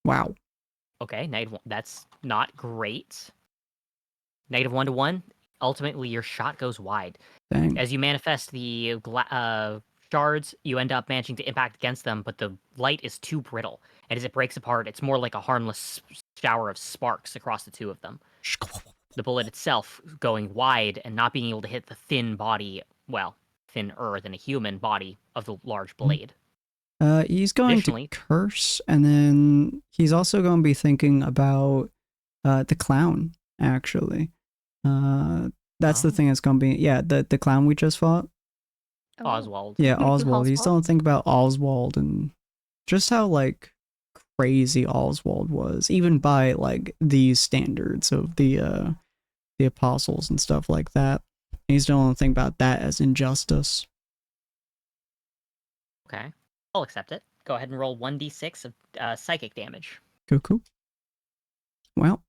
Wow. Okay, that's not great. -1 to 1. Ultimately, your shot goes wide. Dang. As you manifest the shards, you end up managing to impact against them, but the light is too brittle. And as it breaks apart, it's more like a harmless shower of sparks across the two of them. The bullet itself going wide and not being able to hit the thin body, well, thinner than a human body of the large blade. He's going to Additionally- curse, and then he's also going to be thinking about the clown, actually. That's the Oh. thing that's going to be, yeah, the clown we just fought. Oh. Oswald. Yeah, Oswald. He's Oswald. going to think about Oswald and just how, like, crazy Oswald was, even by, like, these standards of the apostles and stuff like that. He's going to think about that as injustice. Okay, I'll accept it. Go ahead and roll 1d6 of psychic damage. Cool. Well,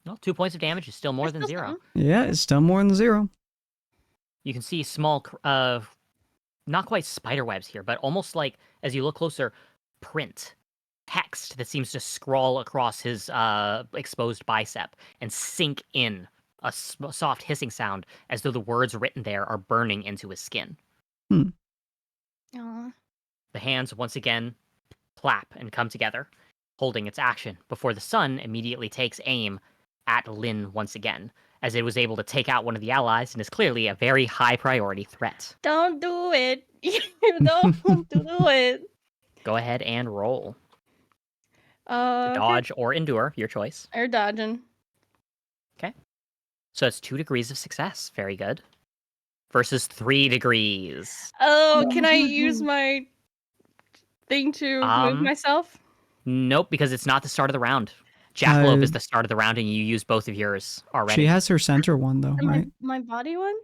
Well, 2 points of damage is still more than That's 0. something. yeah, it's still more than 0. You can see small, not quite spider webs here, but almost like, as you look closer, print, text that seems to scrawl across his exposed bicep and sink in a soft hissing sound as though the words written there are burning into his skin. Aw. The hands once again clap and come together, holding its action before the sun immediately takes aim at Lynn once again, as it was able to take out one of the allies and is clearly a very high priority threat. Don't do it. You don't do it. Go ahead and roll. Okay. Dodge or endure, your choice. Or dodging. So it's 2 degrees of success. Very good. Versus 3 degrees. Oh, can I use my thing to move myself? Nope, because it's not the start of the round. Jackalope is Uh, the start of the round, and you used both of yours already. She has her center one, though, And right? my body one?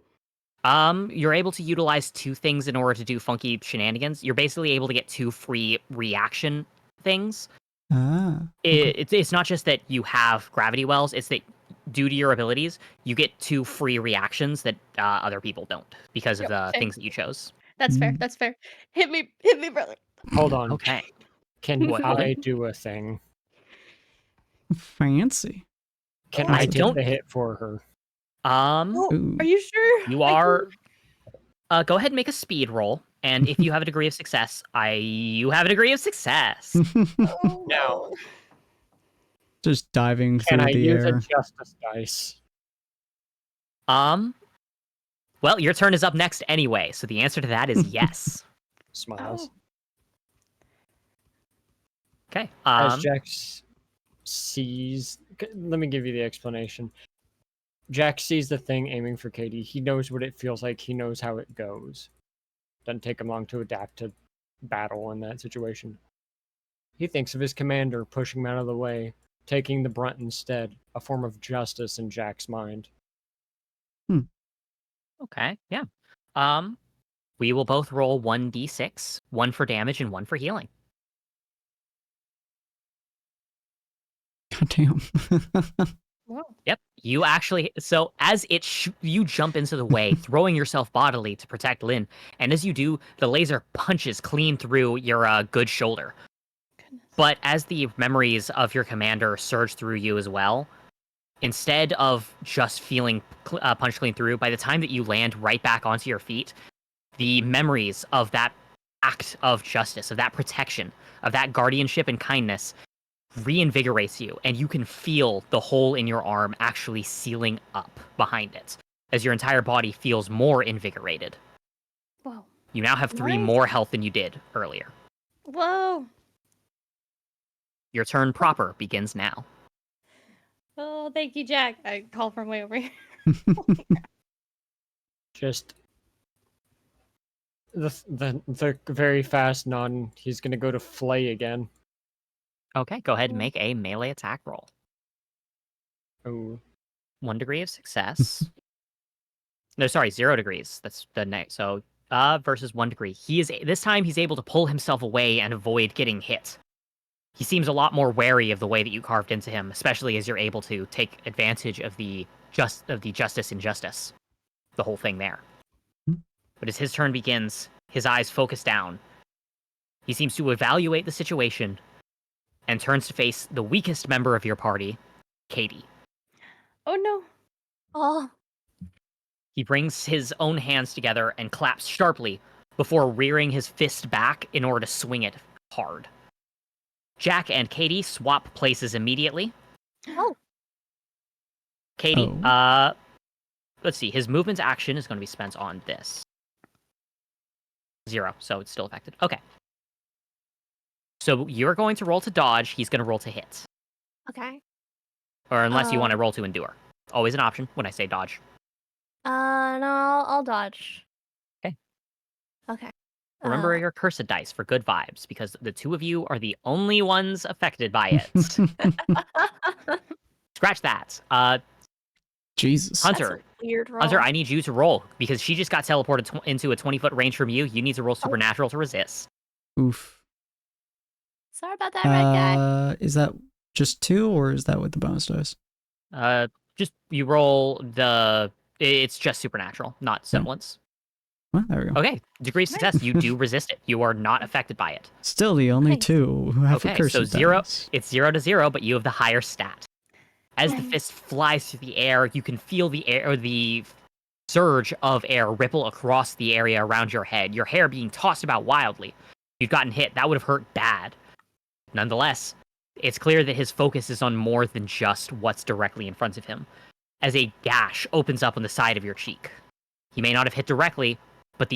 You're able to utilize 2 things in order to do funky shenanigans. You're basically able to get 2 free reaction things. Ah. Okay. It's not just that you have gravity wells, it's that due to your abilities, you get 2 free reactions that other people don't because of Yep, the okay. things that you chose. That's fair. Mm. That's fair. Hit me, brother. Hold on. Okay. Can What, I Logan? do a thing? Fancy. Can Oh, I I take don't- the hit for her? Oh, Ooh. are you sure? You are. Go ahead and make a speed roll, and if you have a degree of success, you have a degree of success. Oh, No. Just diving Can through I the use a air. justice dice? Well, your turn is up next anyway, so the answer to that is yes. Smiles. Oh. Okay. As Jack sees... Let me give you the explanation. Jack sees the thing aiming for Katie. He knows what it feels like. He knows how it goes. Doesn't take him long to adapt to battle in that situation. He thinks of his commander pushing him out of the way, taking the brunt instead, a form of justice in Jack's mind. Okay. Yeah. We will both roll 1d6, 1 for damage and 1 for healing. God damn. Whoa. Yep. You actually, so as you jump into the way, throwing yourself bodily to protect Lynn, and as you do, the laser punches clean through your good shoulder. Goodness. But as the memories of your commander surge through you as well, Instead of just feeling punched clean through, by the time that you land right back onto your feet, the memories of that act of justice, of that protection, of that guardianship and kindness reinvigorates you, and you can feel the hole in your arm actually sealing up behind it as your entire body feels more invigorated. Whoa. You now have 3 Nice. more health than you did earlier. Whoa. Your turn proper begins now. Oh, thank you, Jack. I call from way over here. Just the very fast nod. He's gonna go to flay again. Okay, go ahead and make a melee attack roll. Oh, 1 degree of success. No, sorry, 0 degrees. That's the next. So, versus 1 degree. This time he's able to pull himself away and avoid getting hit. He seems a lot more wary of the way that you carved into him, especially as you're able to take advantage of the justice injustice. The whole thing there. But as his turn begins, his eyes focus down. He seems to evaluate the situation and turns to face the weakest member of your party, Katie. Oh no. Oh, He brings his own hands together and claps sharply before rearing his fist back in order to swing it hard. Jack and Katie swap places immediately. oh, Katie, Oh. Let's see. His movement action is going to be spent on this. 0, so it's still affected. Okay. So you're going to roll to dodge. He's going to roll to hit. okay. Or unless you want to roll to endure. Always an option when I say dodge. No, I'll dodge. Okay. Okay. Remember your cursed dice for good vibes, because the 2 of you are the only ones affected by it. Scratch that. Jesus. Hunter. That's a weird roll. Hunter, I need you to roll, because she just got teleported into a 20-foot range from you. You need to roll supernatural to resist. Oof. Sorry about that, red guy. Is that just 2, or is that with the bonus dice? Just you roll the... It's just supernatural, not semblance. Well, there we go. Okay, degree of success. You do resist it. You are not affected by it. Still the only Nice. 2 who have a Okay, curse. so 0. It's 0 to 0, but you have the higher stat. As the Nice. fist flies through the air, you can feel the air, or the surge of air ripple across the area around your head. Your hair being tossed about wildly. If you'd gotten hit, that would have hurt bad. Nonetheless, it's clear that his focus is on more than just what's directly in front of him, as a gash opens up on the side of your cheek. He may not have hit directly, but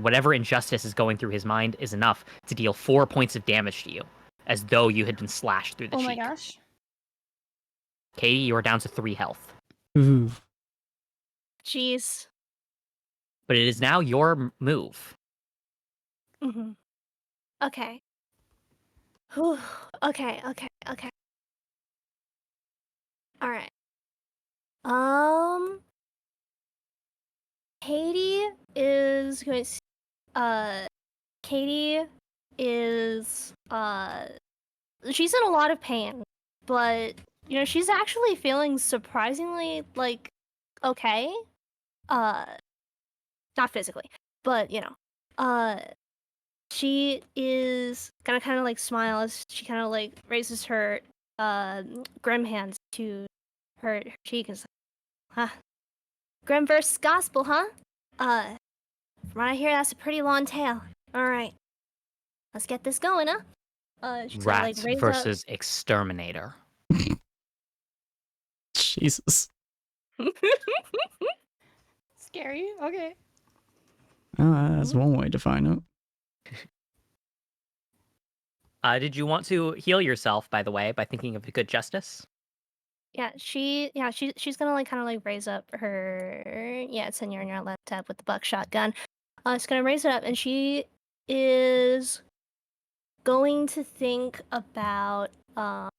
whatever injustice is going through his mind is enough to deal 4 points of damage to you, as though you had been slashed through the Oh cheek. my gosh. Katie, you are down to 3 health. Ooh. Jeez. But it is now your move. Mm-hmm. Okay. Whew. Okay. All right. Katie is going to. Katie is. She's in a lot of pain, but she's actually feeling surprisingly okay. Not physically, but she is gonna kind of smile as she kind of raises her grim hands to her cheek and says, "Huh, grim versus gospel, huh? From what I hear, that's a pretty long tale. All right, let's get this going, huh?" She's gonna, Rat raise versus exterminator. Jesus. up. Scary. Okay. Oh, that's one way to find it. Did you want to heal yourself, by the way, by thinking of good justice? She's gonna kind of raise up her it's in your left tab with the buckshot gun. It's gonna raise it up, and she is going to think about and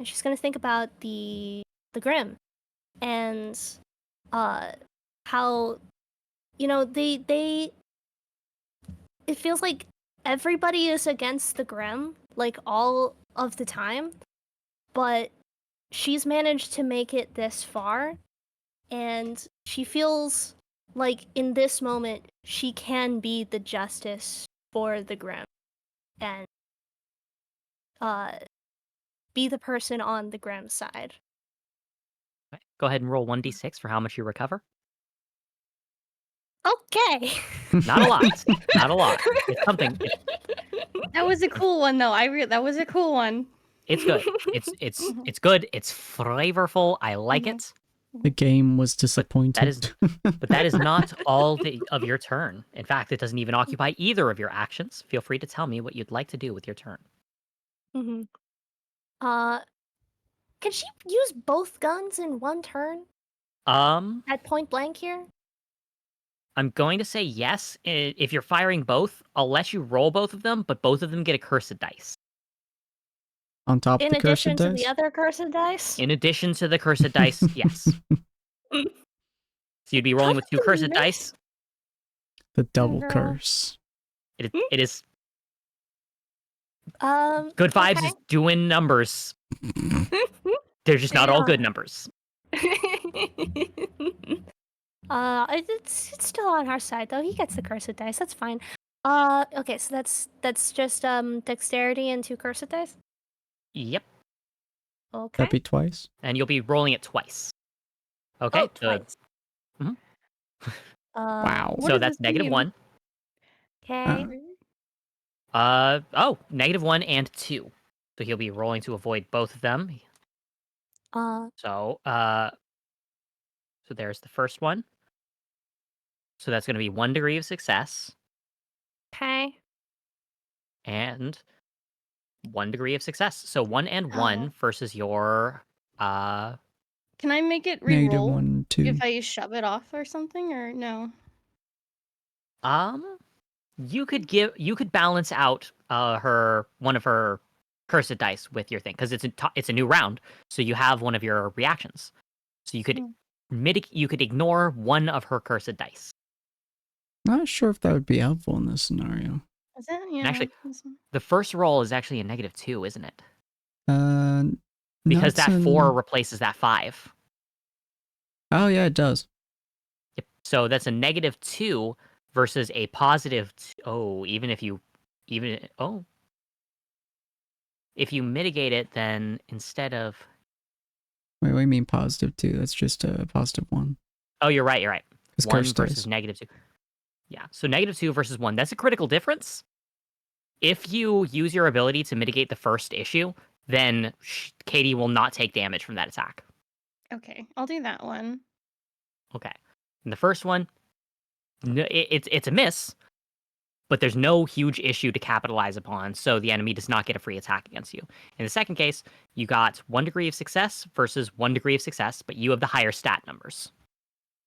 she's gonna think about the Grim and how they it feels like everybody is against the Grim all of the time, but she's managed to make it this far, and she feels like in this moment she can be the justice for the Grim and be the person on the Grim side. Okay, go ahead and roll 1d6 for how much you recover. Okay. Not a lot. Not a lot. It's something. That was a cool one, though. That was a cool one. It's good. It's good. It's flavorful. I like Mhm. it. The game was disappointed. But that is not all of your turn. In fact, it doesn't even occupy either of your actions. Feel free to tell me what you'd like to do with your turn. hmm Can she use both guns in one turn at point blank here? I'm going to say yes. If you're firing both, I'll let you roll both of them, but both of them get a cursed dice. On top of In the cursed addition to dice? the other cursed dice? In addition to the cursed dice, yes. So you'd be rolling with 2 cursed miss? dice. The double girl. curse. It is Um, good vibes okay. is doing numbers. They're just not all good numbers. It's still on our side though. He gets the cursed dice. That's fine. Okay, so that's just dexterity and 2 cursed dice. Yep. Okay. That'd be twice. And you'll be rolling it twice. Okay. Oh, twice. Mhm. Wow. What So does that's this mean? -1. Okay. -1 and 2. So he'll be rolling to avoid both of them. So there's the first one. So that's going to be 1 degree of success Okay. and 1 degree of success. So 1 and 1 versus your Can I make it Negative re-roll 1, 2. if I shove it off or something, or no? you could balance out one of her cursed dice with your thing because it's a new round, so you have one of your reactions. So you could you could ignore one of her cursed dice. Not sure if that would be helpful in this scenario. Is it? Yeah. And actually, the first roll is actually a -2, isn't it? Because that 4 replaces that 5. Oh yeah, it does. Yep. So that's a -2 versus a positive. If you mitigate it, then instead of Wait, what do you mean positive 2? That's just a positive 1. oh, you're right. 'Cause 1 curse versus dice. -2. Yeah. So -2 versus 1. That's a critical difference. If you use your ability to mitigate the first issue, then Katie will not take damage from that attack. Okay, I'll do that one. Okay. And the first one, it's a miss, but there's no huge issue to capitalize upon, so the enemy does not get a free attack against you. In the second case, you got 1 degree of success versus 1 degree of success, but you have the higher stat numbers.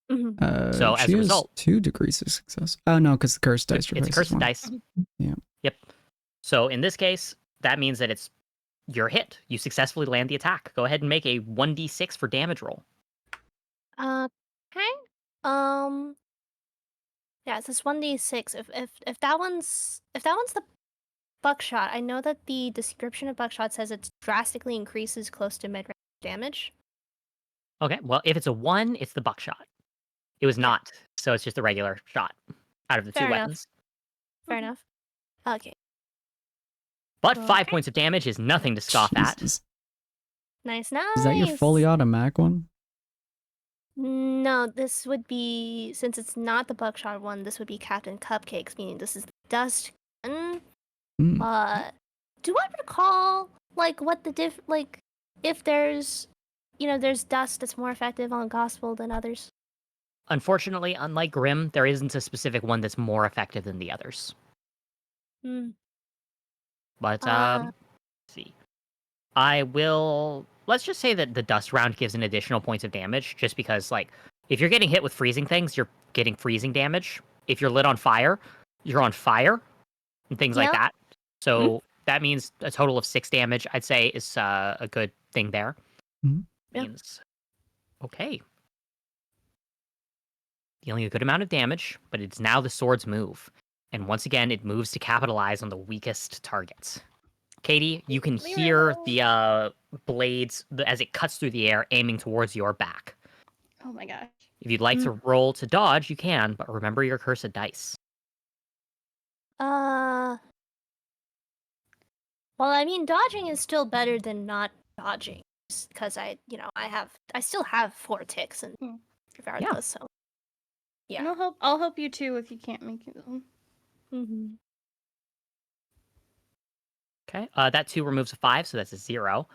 So as she a has result, 2 degrees of success. Oh no, because the curse dice it's replaces cursed 1. dice. Yeah. Yep. So in this case, that means that you're hit. You successfully land the attack. Go ahead and make a 1d6 for damage roll. Okay. Yeah, it's this 1d6. If that one's the buckshot, I know that the description of buckshot says it drastically increases close to mid-range damage. Okay, well, if it's a 1, it's the buckshot. It was not, so it's just a regular shot out of the Fair 2 enough. weapons. Fair enough. Okay. But 5 Okay. points of damage is nothing to scoff at. Jesus. Nice. Is that your fully automatic one? No, this would be, since it's not the buckshot one, this would be Captain Cupcakes, meaning this is the dust gun. Do I recall, like, what the if there's, there's dust that's more effective on Gospel than others? Unfortunately, unlike Grim, there isn't a specific one that's more effective than the others. But, let's see. Let's just say that the dust round gives an additional points of damage, just because, like, if you're getting hit with freezing things, you're getting freezing damage. If you're lit on fire, you're on fire, and things like that. So that means a total of 6 damage, I'd say, is a good thing there. Means, okay. Dealing a good amount of damage, but it's now the sword's move. And once again, it moves to capitalize on the weakest targets. Katie, you can hear the blades as it cuts through the air, aiming towards your back. Oh my gosh. If you'd like to roll to dodge, you can, but remember your cursed dice. Well, I mean, dodging is still better than not dodging. because I still have 4 ticks and Mm. regardless. So And yeah. I'll help you too if you can't make it. Mm-hmm. Okay. That 2 removes a 5, so that's a 0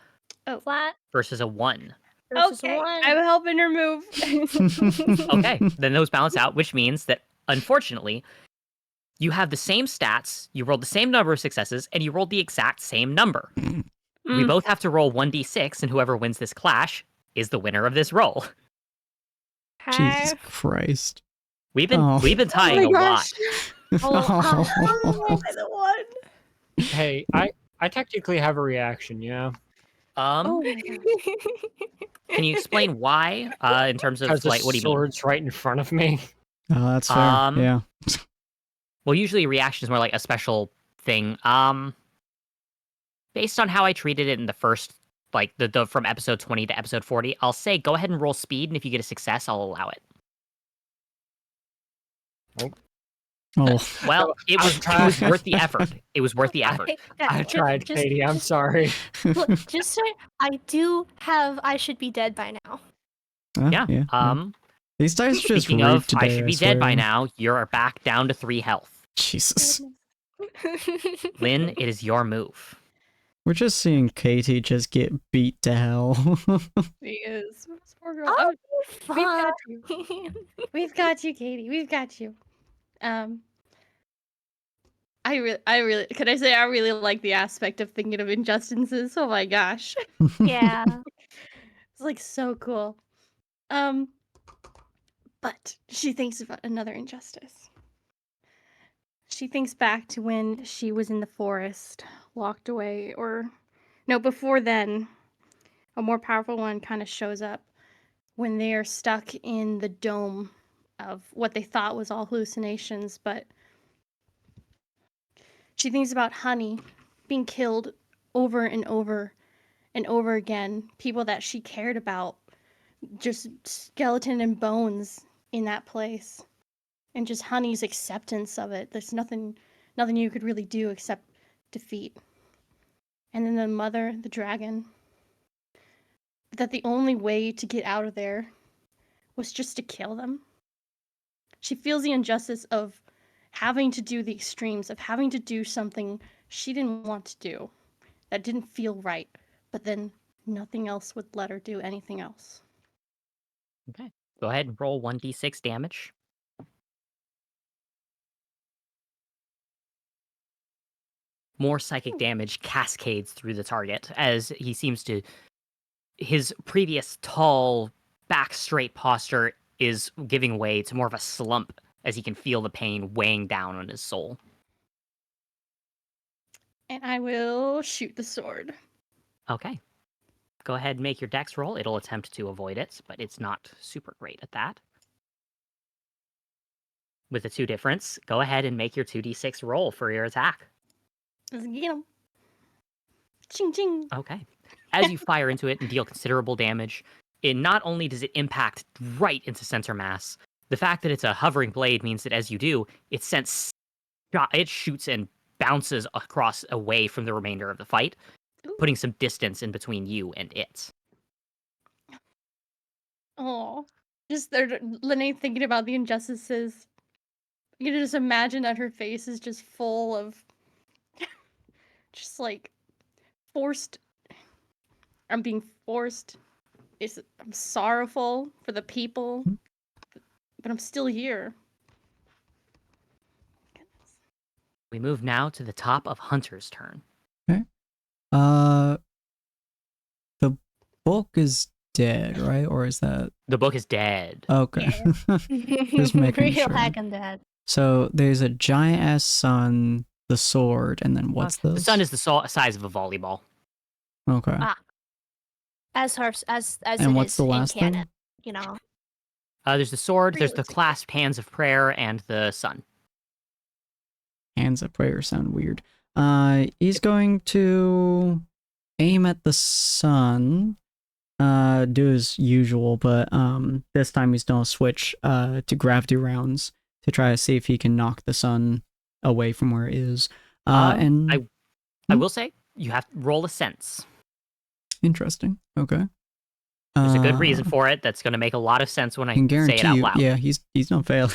Flat versus a 1. versus Okay, 1. I'm helping her move. Okay, then those balance out, which means that, unfortunately, you have the same stats, you rolled the same number of successes, and you rolled the exact same number. We both have to roll 1d6, and whoever wins this clash is the winner of this roll. Jesus Christ. We've been tying a lot. Oh, The one. Hey, I technically have a reaction, yeah. Oh my god. Can you explain why? In terms of Because the like, what do you mean? sword's right in front of me. Oh, that's fair. Um, Yeah. Well, usually a reaction is more like a special thing. Based on how I treated it in the first, like the from episode 20 to episode 40, I'll say go ahead and roll speed, and if you get a success, I'll allow it. Oh, Well, it was worth the effort. It was worth the effort. I tried, Katie. I'm sorry. Look, just so I do have I should be dead by now. Yeah. These dice are just Speaking rude of, today, I should be dead by swear. now. You're back down to 3 health. Jesus. Lynn, it is your move. We're just seeing Katie just get beat to hell. She is. Poor girl. Oh, We've got fine. you. We've got you, Katie. We've got you. I really, could I say I really like the aspect of thinking of injustices. Oh my gosh. Yeah. It's like so cool. But she thinks about another injustice. She thinks back to when she was in the forest, locked away, or no, before then, a more powerful one kind of shows up when they are stuck in the dome of what they thought was all hallucinations, but she thinks about Honey being killed over and over and over again, people that she cared about, just skeleton and bones in that place. And just Honey's acceptance of it. There's nothing you could really do except defeat. And then the mother, the dragon, that the only way to get out of there was just to kill them. She feels the injustice of having to do the extremes, of having to do something she didn't want to do, that didn't feel right, but then nothing else would let her do anything else. Okay. Go ahead and roll 1d6 damage. More psychic damage cascades through the target as he seems to. His previous tall, back straight posture is giving way to more of a slump as he can feel the pain weighing down on his soul. And I will shoot the sword. Okay. Go ahead and make your dex roll. It'll attempt to avoid it, but it's not super great at that. With a 2 difference, go ahead and make your 2d6 roll for your attack. Let's get him. Ching ching. Okay. As you fire into it and deal considerable damage, it not only does it impact right into center mass, the fact that it's a hovering blade means that as you do, it shoots and bounces across away from the remainder of the fight, putting some distance in between you and it. Oh, just there, Lene thinking about the injustices. You can just imagine that her face is just full of, just like, forced. I'm being forced. I'm sorrowful for the people, but I'm still here. Goodness. We move now to the top of Hunter's turn. Okay. The book is dead, right? Or is that The book is dead. okay? Just making Real sure. hack and dad. So there's a giant ass sun, the sword, and then what's The this? sun is the size of a volleyball. Okay. As and it what's is the in last canon, thing? you know. There's the sword, there's the Realistic. clasped hands of prayer, and the sun. Hands of prayer sound weird. He's going to aim at the sun. Do his usual, but this time he's gonna switch to gravity rounds to try to see if he can knock the sun away from where it is. And I will say you have to roll a sense. Interesting. Okay. There's a good reason for it that's going to make a lot of sense when I can say guarantee it out you, loud. yeah, he's not failing.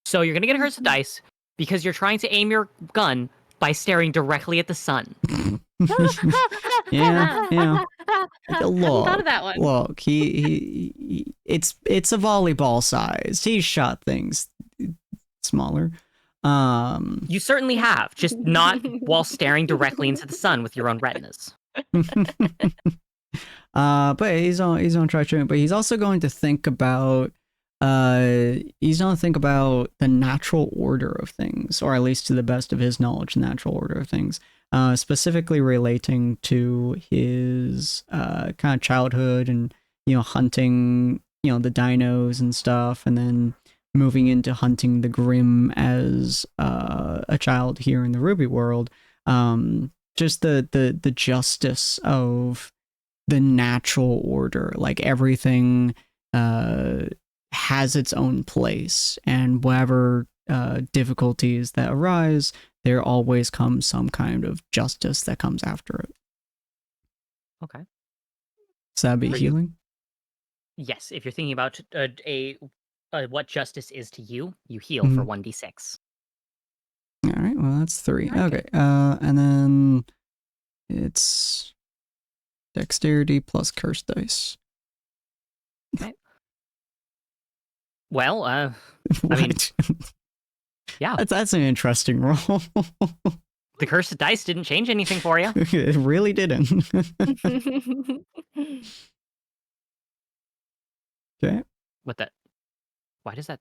So you're going to get a curse of dice because you're trying to aim your gun by staring directly at the sun. yeah. Hadn't thought of that one. Look, it's a volleyball size. He's shot things smaller. You certainly have, just not while staring directly into the sun with your own retinas. But he's on track to it. But he's also going to think about the natural order of things, or at least to the best of his knowledge, the natural order of things. Specifically relating to his kind of childhood and hunting the dinos and stuff, and then moving into hunting the Grimm as a child here in the RWBY world. Just the justice of the natural order, like everything has its own place, and whatever difficulties that arise, there always comes some kind of justice that comes after it. Okay. So that'd be For you. healing? Yes, if you're thinking about what justice is to you, you heal for 1d6. All right, well, that's 3. Okay. Okay, and then it's dexterity plus curse dice. Well, I What? mean, yeah, that's an interesting roll. the cursed dice didn't change anything for you. It really didn't. Okay. What that? Why does that?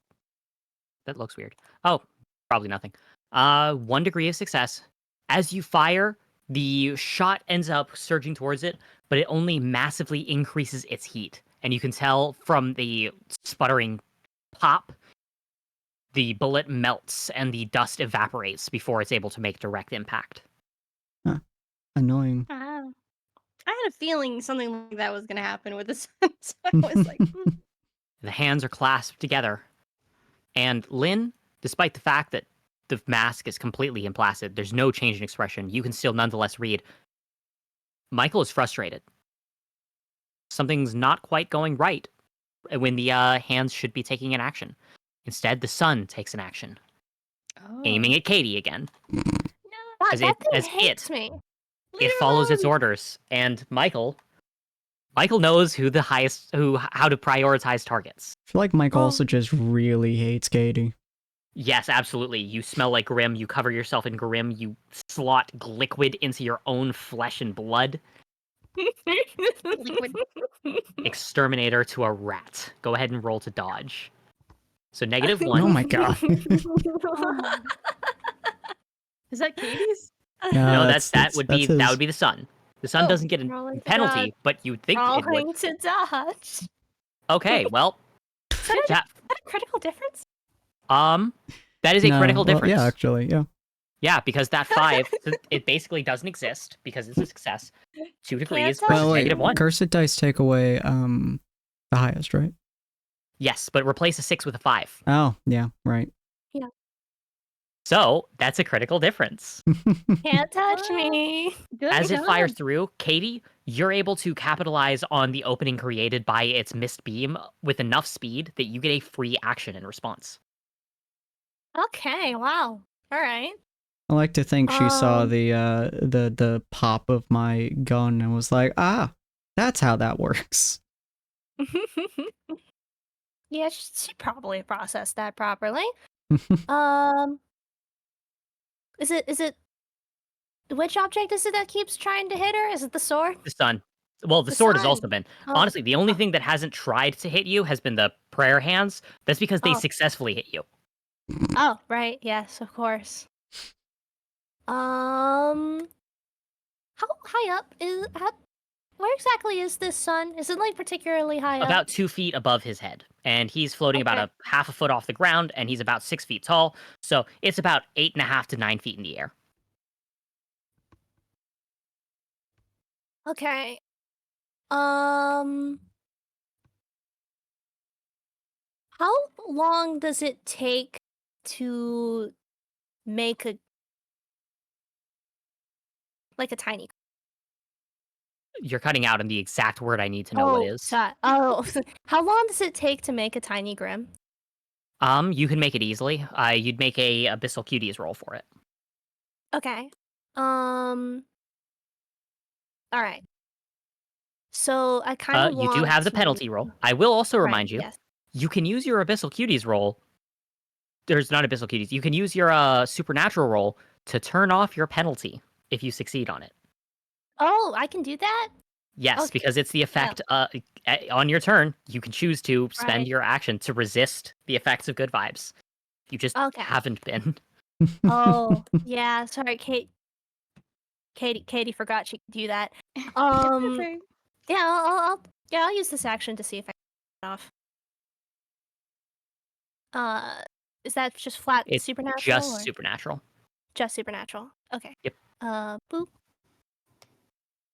That looks weird. Oh, probably nothing. 1 degree of success. As you fire, the shot ends up surging towards it, but it only massively increases its heat. And you can tell from the sputtering pop, the bullet melts and the dust evaporates before it's able to make direct impact. Annoying. I had a feeling something like that was going to happen with the sun, so I was like, The hands are clasped together. And Lynn, despite the fact that the mask is completely implacid, there's no change in expression, you can still nonetheless read, Michael is frustrated. Something's not quite going right when the hands should be taking an action. Instead, the sun takes an action, aiming at Katie again. That thing hates me. It follows its orders, and Michael knows how to prioritize targets. I feel like Mike also just really hates Katie. Yes, absolutely. You smell like Grimm. You cover yourself in Grimm. You slot liquid into your own flesh and blood. liquid. Exterminator to a rat. Go ahead and roll to dodge. So -1. Oh my god. Is that Katie's? No, that would be his. the sun. The sun doesn't get a rolling to penalty, dodge. but you'd think it would. Rolling to dodge. Okay, well, Is that a critical difference? that is a critical difference. Yeah, actually, yeah. Yeah, because that 5, it basically doesn't exist because it's a success. 2 degrees touch versus Well, wait, -1. cursed dice take away the highest, right? Yes, but replace a 6 with a 5. Oh, yeah, right. So that's a critical difference. Can't touch me. Good As it job. fires through, Katie, you're able to capitalize on the opening created by its mist beam with enough speed that you get a free action in response. Okay, wow. All right. I like to think she saw the pop of my gun and was like, that's how that works. Yeah, she probably processed that properly. Is it which object is it that keeps trying to hit her? Is it the sword? The sun. Well, the The sword has sun. also been. Oh. Honestly, the only thing that hasn't tried to hit you has been the prayer hands. That's because they Oh. successfully hit you. Oh, right. Yes, of course. How high up is where exactly is this sun? Is it like particularly high up? About 2 feet above his head. And he's floating about Okay. a half a foot off the ground, and he's about 6 feet tall. So it's about 8.5 to 9 feet in the air. Okay. How long does it take to make a tiny? You're cutting out on the exact word I need to know what is. Oh, how long does it take to make a tiny grim? You can make it easily. You'd make a Abyssal Cuties roll for it. Okay. All right. So I kind of You do have the penalty roll. I will also remind you, Yes. you can use your Abyssal Cuties roll. There's not Abyssal Cuties. You can use your Supernatural roll to turn off your penalty if you succeed on it. Oh, I can do that? Yes, Okay. because it's the effect on your turn. You can choose to spend Right. your action to resist the effects of good vibes. You just Okay. haven't been. Oh, yeah. Sorry, Katie forgot she could do that. Okay. Yeah, I'll use this action to see if I can get it off. Is that just flat It's supernatural? just or? supernatural. Just supernatural. Okay. Yep. Boop.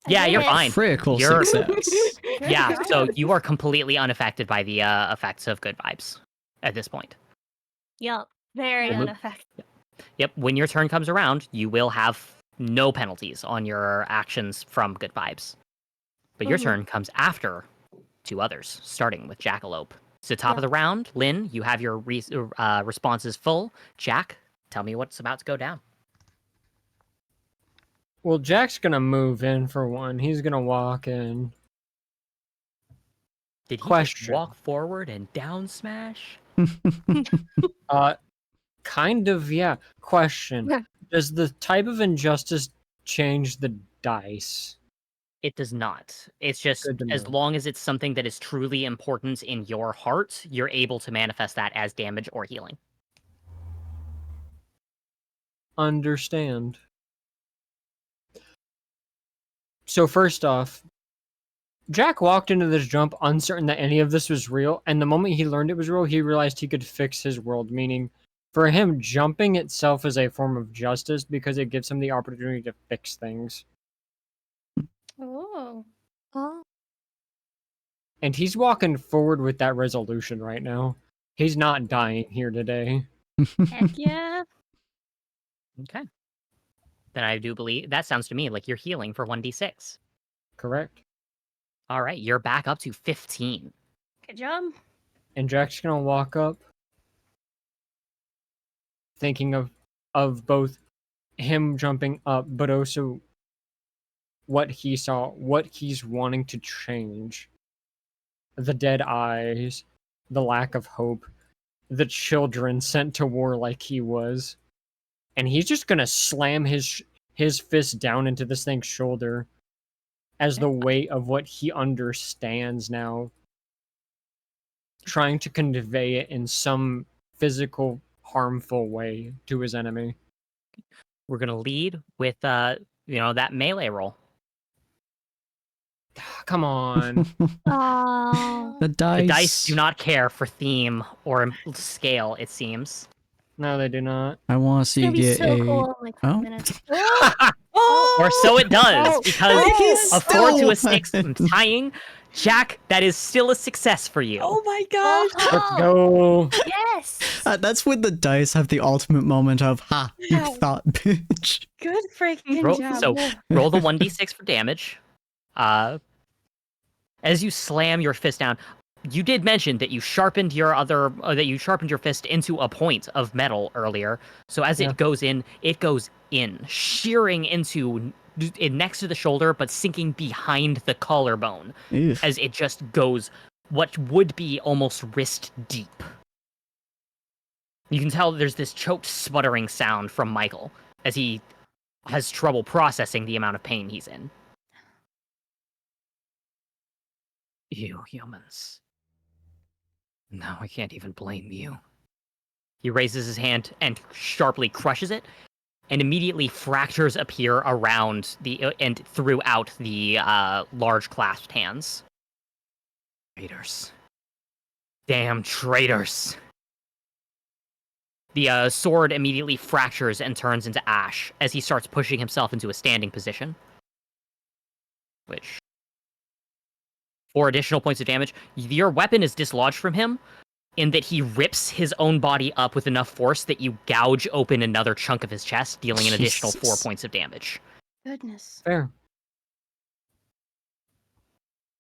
I Yeah, did you're it. fine. Critical You're- success. Good Yeah, so job. you are completely unaffected by the effects of good vibes at this point. Yup. Very Yeah. unaffected. Yep, when your turn comes around, you will have no penalties on your actions from good vibes. But your Mhm. turn comes after two others, starting with Jackalope. So top of Yeah. the round, Lynn, you have your responses full. Jack, tell me what's about to go down. Well, Jack's gonna move in for one. He's gonna walk in. Did he just Question. walk forward and down smash? Kind of, yeah. Question. Yeah. Does the type of injustice change the dice? It does not. It's just Good to as know. long as it's something that is truly important in your heart, you're able to manifest that as damage or healing. Understand. So first off, Jack walked into this jump uncertain that any of this was real, and the moment he learned it was real, he realized he could fix his world, meaning for him, jumping itself is a form of justice because it gives him the opportunity to fix things. Oh. Oh. And he's walking forward with that resolution right now. He's not dying here today. Heck yeah. Okay. Then I do believe that sounds to me like you're healing for 1d6. Correct. All right, you're back up to 15. Good job. And Jack's gonna walk up thinking of both him jumping up, but also what he saw, what he's wanting to change. The dead eyes, the lack of hope, the children sent to war like he was. And he's just gonna slam his fist down into this thing's shoulder as the weight of what he understands now, trying to convey it in some physical, harmful way to his enemy. We're going to lead with that melee roll. Come on. Oh. The dice. The dice do not care for theme or scale, it seems. No, they do not. I want to It's see gonna you be get so a. cool in like 5 Oh. minutes. Or so it does, Oh. because He's a 4 to a still- 6 tying. Jack, that is still a success for you. Oh my gosh. Let's go. Yes. That's when the dice have the ultimate moment of, ha, you Yeah. thought, bitch. Good freaking Roll- job. so roll the 1d6 for damage. As you slam your fist down, you did mention that you sharpened your fist into a point of metal earlier. So as Yeah. it goes in, shearing into next to the shoulder, but sinking behind the collarbone Ew. as it just goes what would be almost wrist deep. You can tell there's this choked, sputtering sound from Michael as he has trouble processing the amount of pain he's in. You humans. No, I can't even blame you. He raises his hand and sharply crushes it, and immediately fractures appear around and throughout the large clasped hands. Traitors. Damn traitors. The sword immediately fractures and turns into ash as he starts pushing himself into a standing position. Which, 4 additional points of damage. Your weapon is dislodged from him in that he rips his own body up with enough force that you gouge open another chunk of his chest, dealing an additional 4 Jesus. points of damage. Goodness. Fair.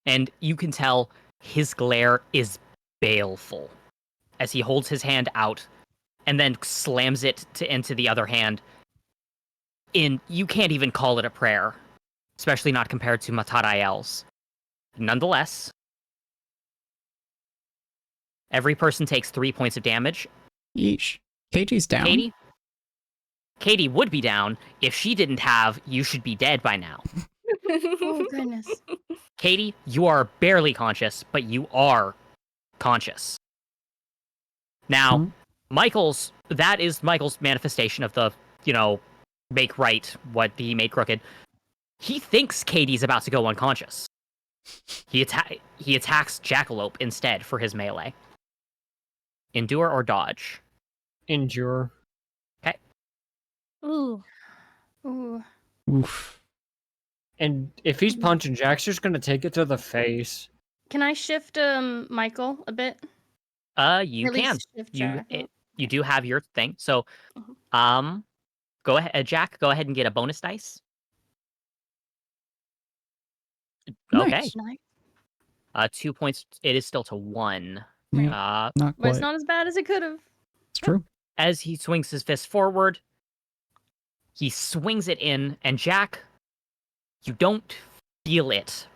And you can tell his glare is baleful as he holds his hand out and then slams it into the other hand. You can't even call it a prayer, especially not compared to Matarael's. Nonetheless, every person takes 3 points of damage. Yeesh. Katie's down. Katie would be down if she didn't have "You Should Be Dead by Now." Oh goodness. Katie, you are barely conscious, but you are conscious. Now, that is Michael's manifestation of the, make right what he made crooked. He thinks Katie's about to go unconscious. He attacks Jackalope instead for his melee. Endure or dodge? Endure. Okay. Ooh. Ooh. Oof. And if he's punching, Jack's just gonna take it to the face. Can I shift Michael a bit? You Or at can. least shift Jack. You do have your thing. So, Mhm. go ahead, Jack. Go ahead and get a bonus dice. Okay. Nice. 2 points. It is still to 1. Yeah, not But it's quite. not as bad as it could have. It's true. As he swings his fist forward, he swings it in, and Jack, you don't feel it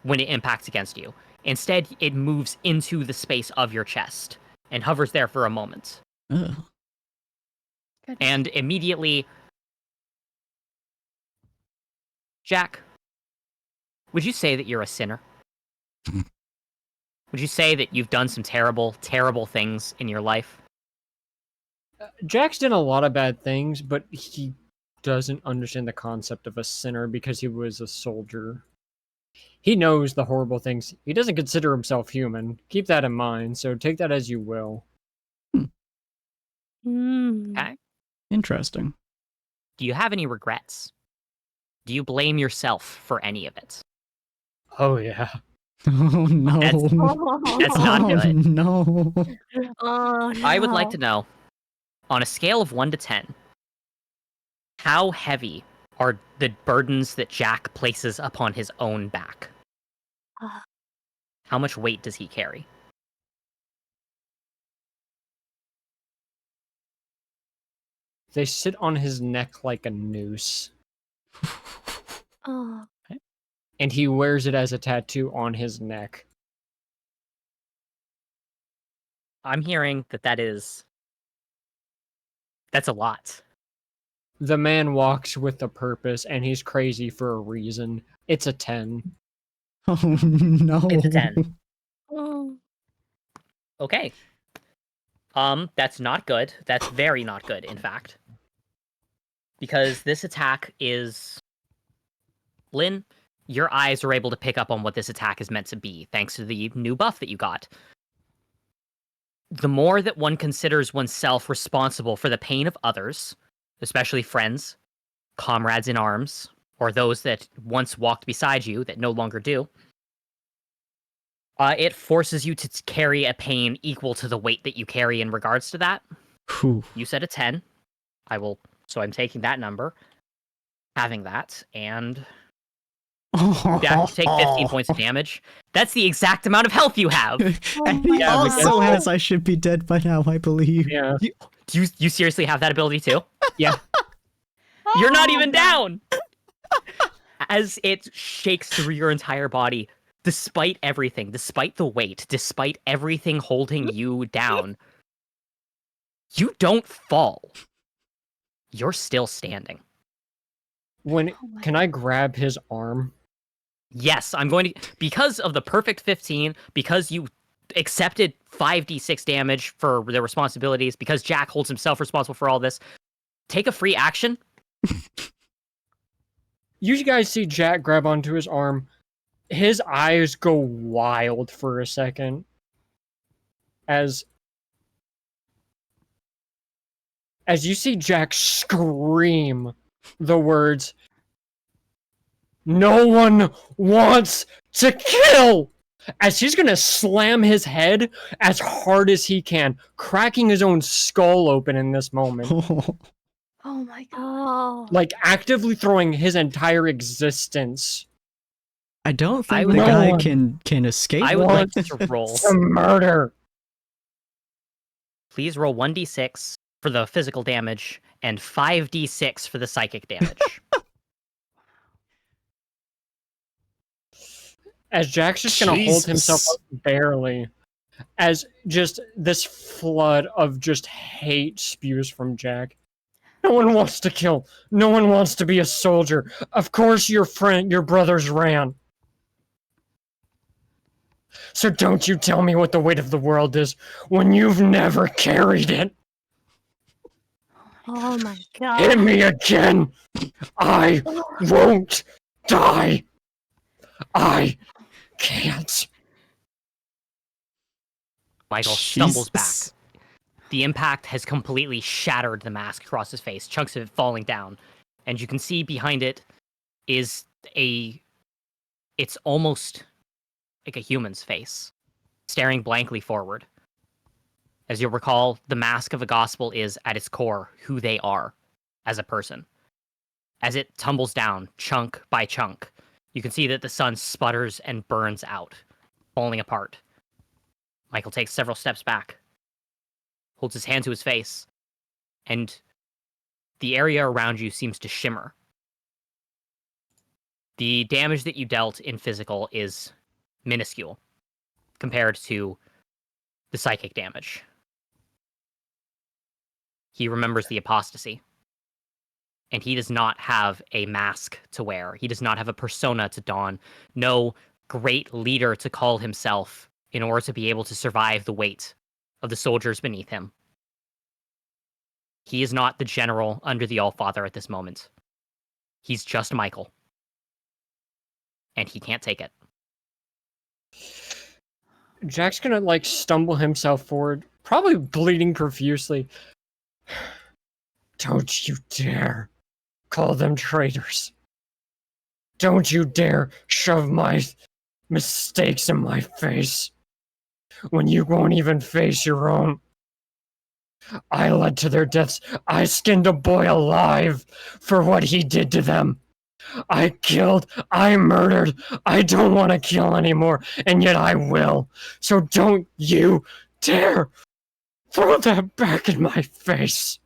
when it impacts against you. Instead, it moves into the space of your chest and hovers there for a moment. Ugh. And immediately, Jack, would you say that you're a sinner? Would you say that you've done some terrible, terrible things in your life? Jack's done a lot of bad things, but he doesn't understand the concept of a sinner because he was a soldier. He knows the horrible things. He doesn't consider himself human. Keep that in mind, so take that as you will. Okay. Interesting. Do you have any regrets? Do you blame yourself for any of it? Oh, yeah. Oh no. That's not good. No. Oh, no. I would like to know, on a scale of 1 to 10, how heavy are the burdens that Jack places upon his own back? Ah. How much weight does he carry? They sit on his neck like a noose, Oh. and he wears it as a tattoo on his neck. I'm hearing that's a lot. The man walks with a purpose, and he's crazy for a reason. It's a 10. Oh no. It's a 10. Oh. Okay. That's not good. That's very not good, in fact. Because this attack is... Lynn, your eyes are able to pick up on what this attack is meant to be, thanks to the new buff that you got. The more that one considers oneself responsible for the pain of others, especially friends, comrades in arms, or those that once walked beside you that no longer do, it forces you to carry a pain equal to the weight that you carry in regards to that. Whew. You said a 10. So I'm taking that number, having that, and take 15 points of damage. That's the exact amount of health you have. And he Yeah, also because- has "I Should Be Dead by Now," I believe. Yeah. Do you seriously have that ability too? Yeah. You're not Oh, even God. down! As it shakes through your entire body, despite everything, despite the weight, despite everything holding you down, you don't fall. You're still standing. Can I grab his arm? Yes, I'm going to... Because of the perfect 15, because you accepted 5d6 damage for their responsibilities, because Jack holds himself responsible for all this, take a free action. You guys see Jack grab onto his arm. His eyes go wild for a second. As you see Jack scream the words, "No one wants to kill!" As he's gonna slam his head as hard as he can, cracking his own skull open in this moment. Oh my god. Oh. Like actively throwing his entire existence I don't I think the would- guy No. can escape. I would like like to roll. this. Some murder. Please roll 1d6 for the physical damage and 5d6 for the psychic damage. As Jack's just gonna hold himself Jesus. up barely, as just this flood of just hate spews from Jack. No one wants to kill. No one wants to be a soldier. Of course your brothers ran. So don't you tell me what the weight of the world is when you've never carried it. Oh my Hit god. me again. I won't die. I can't. Michael stumbles back. Jesus. The impact has completely shattered the mask across his face, chunks of it falling down. And you can see behind it is it's almost like a human's face, staring blankly forward. As you'll recall, the mask of a gospel is, at its core, who they are as a person. As it tumbles down, chunk by chunk, you can see that the sun sputters and burns out, falling apart. Michael takes several steps back, holds his hand to his face, and the area around you seems to shimmer. The damage that you dealt in physical is minuscule compared to the psychic damage. He remembers the apostasy, and he does not have a mask to wear. He does not have a persona to don, no great leader to call himself in order to be able to survive the weight of the soldiers beneath him. He is not the general under the Allfather at this moment. He's just Michael. And he can't take it. Jack's gonna stumble himself forward, probably bleeding profusely. Don't you dare call them traitors. Don't you dare shove my mistakes in my face when you won't even face your own. I led to their deaths. I skinned a boy alive for what he did to them. I killed, I murdered, I don't want to kill anymore, and yet I will. So don't you dare throw that back in my face.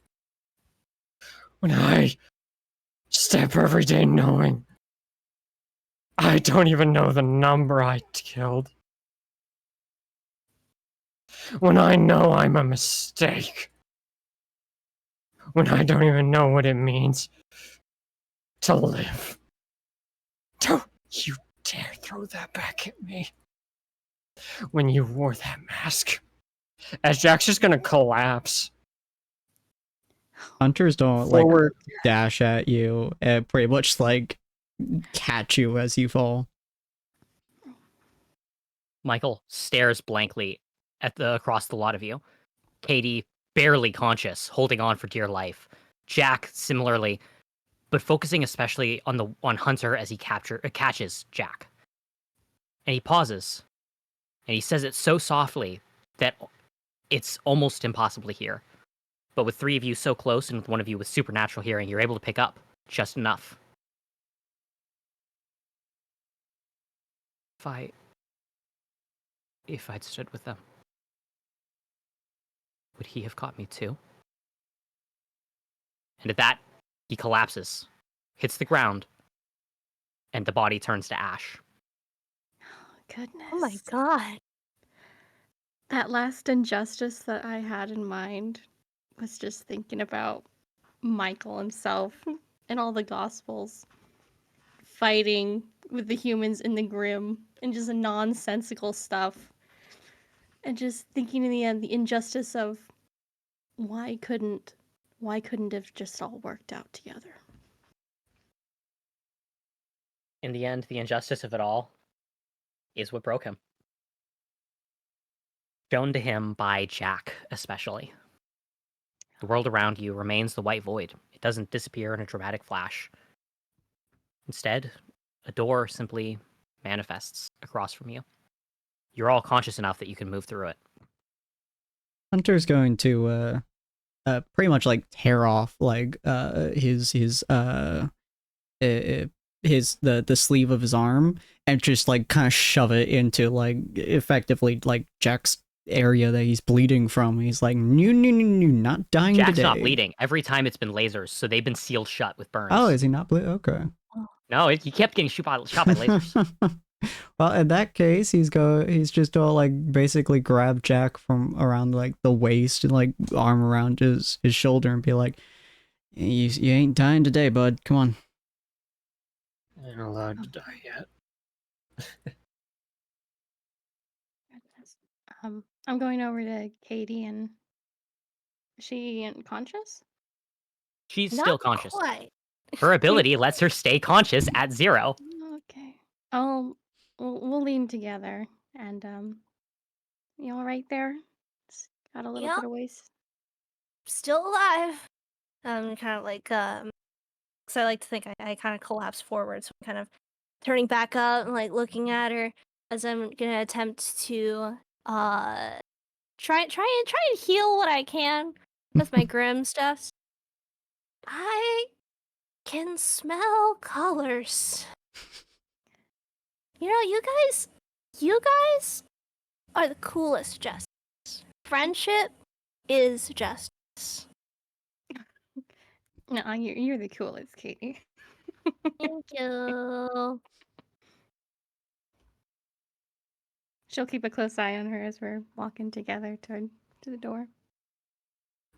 When I step every day knowing I don't even know the number I killed. When I know I'm a mistake. When I don't even know what it means to live. Don't you dare throw that back at me. When you wore that mask. As Jack's just gonna collapse. Hunters don't Forward. dash at you and pretty much catch you as you fall. Michael stares blankly across the lot of you. Katie, barely conscious, holding on for dear life. Jack, similarly, but focusing especially on Hunter as he catches Jack. And he pauses, and he says it so softly that it's almost impossible to hear. But with three of you so close, and with one of you with supernatural hearing, you're able to pick up just enough. If I'd stood with them, would he have caught me too? And at that, he collapses, hits the ground, and the body turns to ash. Goodness. Oh my god. That last injustice that I had in mind was just thinking about Michael himself and all the Gospels fighting with the humans in the Grim and just nonsensical stuff. And just thinking in the end, the injustice of why couldn't have just all worked out together? In the end, the injustice of it all is what broke him. Shown to him by Jack, especially. The world around you remains the white void. It doesn't disappear in a dramatic flash. Instead, a door simply manifests across from you. You're all conscious enough that you can move through it. Hunter's going to pretty much tear off the sleeve of his arm and just like kind of shove it into like effectively like Jack's area that he's bleeding from. He's like, no, no, no, no, not dying Jack's today. not bleeding. Every time it's been lasers, so they've been sealed shut with burns. Oh, is he not bleeding? Okay. No, he kept getting shot by lasers. Well, in that case, he's just gonna like basically grab Jack from around like the waist and like arm around his shoulder and be like, you ain't dying today, bud. Come on. I ain't allowed to die yet. Goodness. I'm going over to Katie, and is she unconscious? She's Not still conscious. quite. Her ability lets her stay conscious at 0. Okay. We'll lean together, and you all right there? It's got a little Yep. bit of waste. Still alive. Kind of like, because I like to think I kind of collapse forward, so I'm kind of turning back up and like looking at her as I'm gonna attempt to try and heal what I can with my grim stuff. I can smell colors. You know, you guys are the coolest justice. Friendship is justice. No, you're the coolest, Katie. Thank you. She'll keep a close eye on her as we're walking together to the door.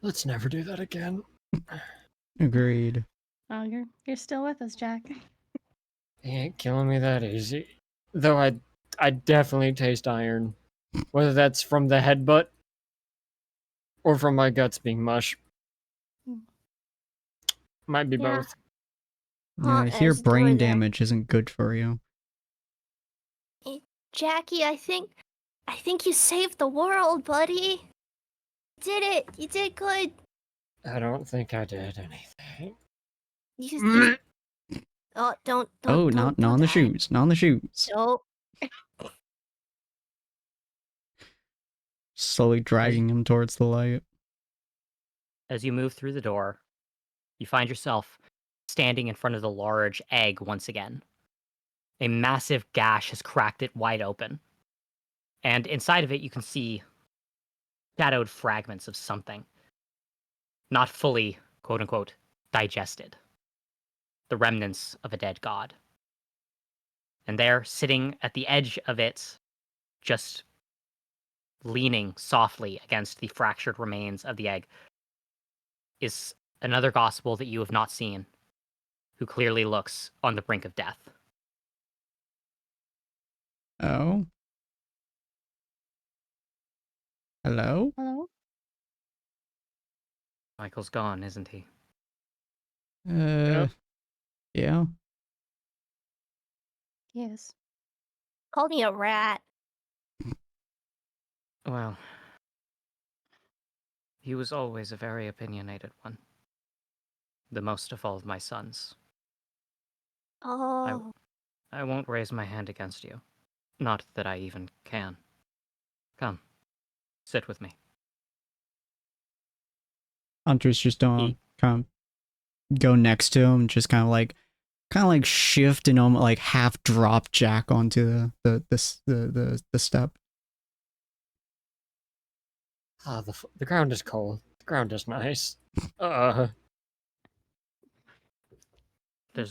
Let's never do that again. Agreed. Oh, you're still with us, Jack. He ain't killing me that easy. Though I definitely taste iron. Whether that's from the headbutt or from my guts being mush. Might be Yeah. both. Yeah, I hear As brain doing there. damage isn't good for you. Jackie, I think you saved the world, buddy. You did it. You did good. I don't think I did anything. You oh, don't Oh, not on the that. shoes. Not on the shoes. Nope. Slowly dragging him towards the light. As you move through the door, you find yourself standing in front of the large egg once again. A massive gash has cracked it wide open. And inside of it, you can see shadowed fragments of something. Not fully, quote unquote, digested. The remnants of a dead god. And there, sitting at the edge of it, just leaning softly against the fractured remains of the egg, is another gospel that you have not seen, who clearly looks on the brink of death. Oh? Hello? Hello? Michael's gone, isn't he? Yeah. Yes. Called me a rat. Well, he was always a very opinionated one. The most of all of my sons. Oh. I won't raise my hand against you. Not that I even can. Come, sit with me. Hunter's just don't kind of go next to him, just kind of like shift and almost like half drop Jack onto the step. Ah, the ground is cold. The ground is nice. There's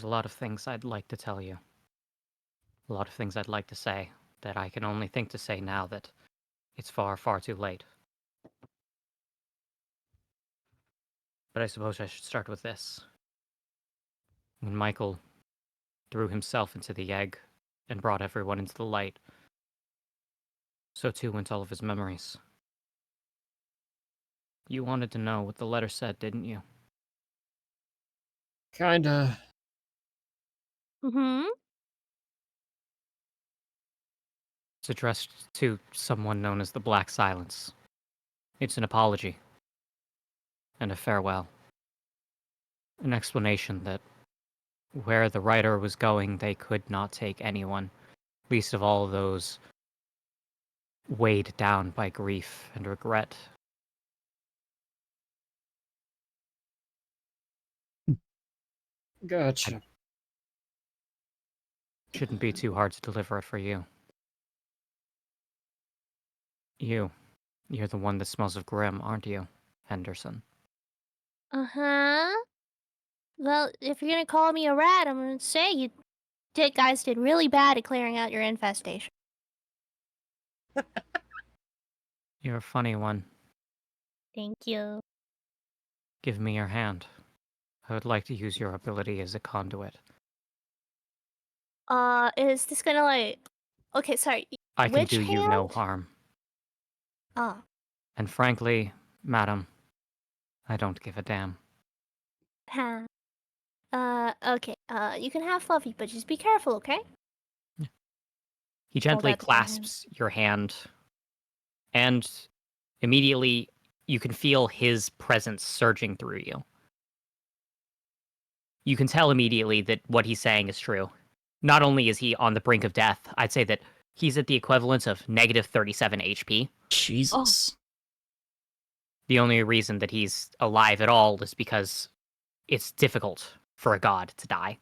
a lot of things I'd like to tell you. A lot of things I'd like to say that I can only think to say now that it's far, far too late. But I suppose I should start with this. When Michael threw himself into the egg and brought everyone into the light, so too went all of his memories. You wanted to know what the letter said, didn't you? Kinda. Mm-hmm. It's addressed to someone known as the Black Silence. It's an apology. And a farewell. An explanation that where the writer was going, they could not take anyone, least of all those weighed down by grief and regret. Gotcha. Shouldn't be too hard to deliver it for you. You're the one that smells of Grim, aren't you, Henderson? Uh-huh. Well, if you're gonna call me a rat, I'm gonna say guys did really bad at clearing out your infestation. You're a funny one. Thank you. Give me your hand. I would like to use your ability as a conduit. Is this gonna like... Okay, sorry. I can Which do you no hand? harm. Oh. And frankly, madam, I don't give a damn. Huh. Okay. You can have Fluffy, but just be careful, okay? He gently out the hand. clasps your hand, and immediately you can feel his presence surging through you. You can tell immediately that what he's saying is true. Not only is he on the brink of death, I'd say that he's at the equivalent of negative 37 HP. Jesus. The only reason that he's alive at all is because it's difficult for a god to die.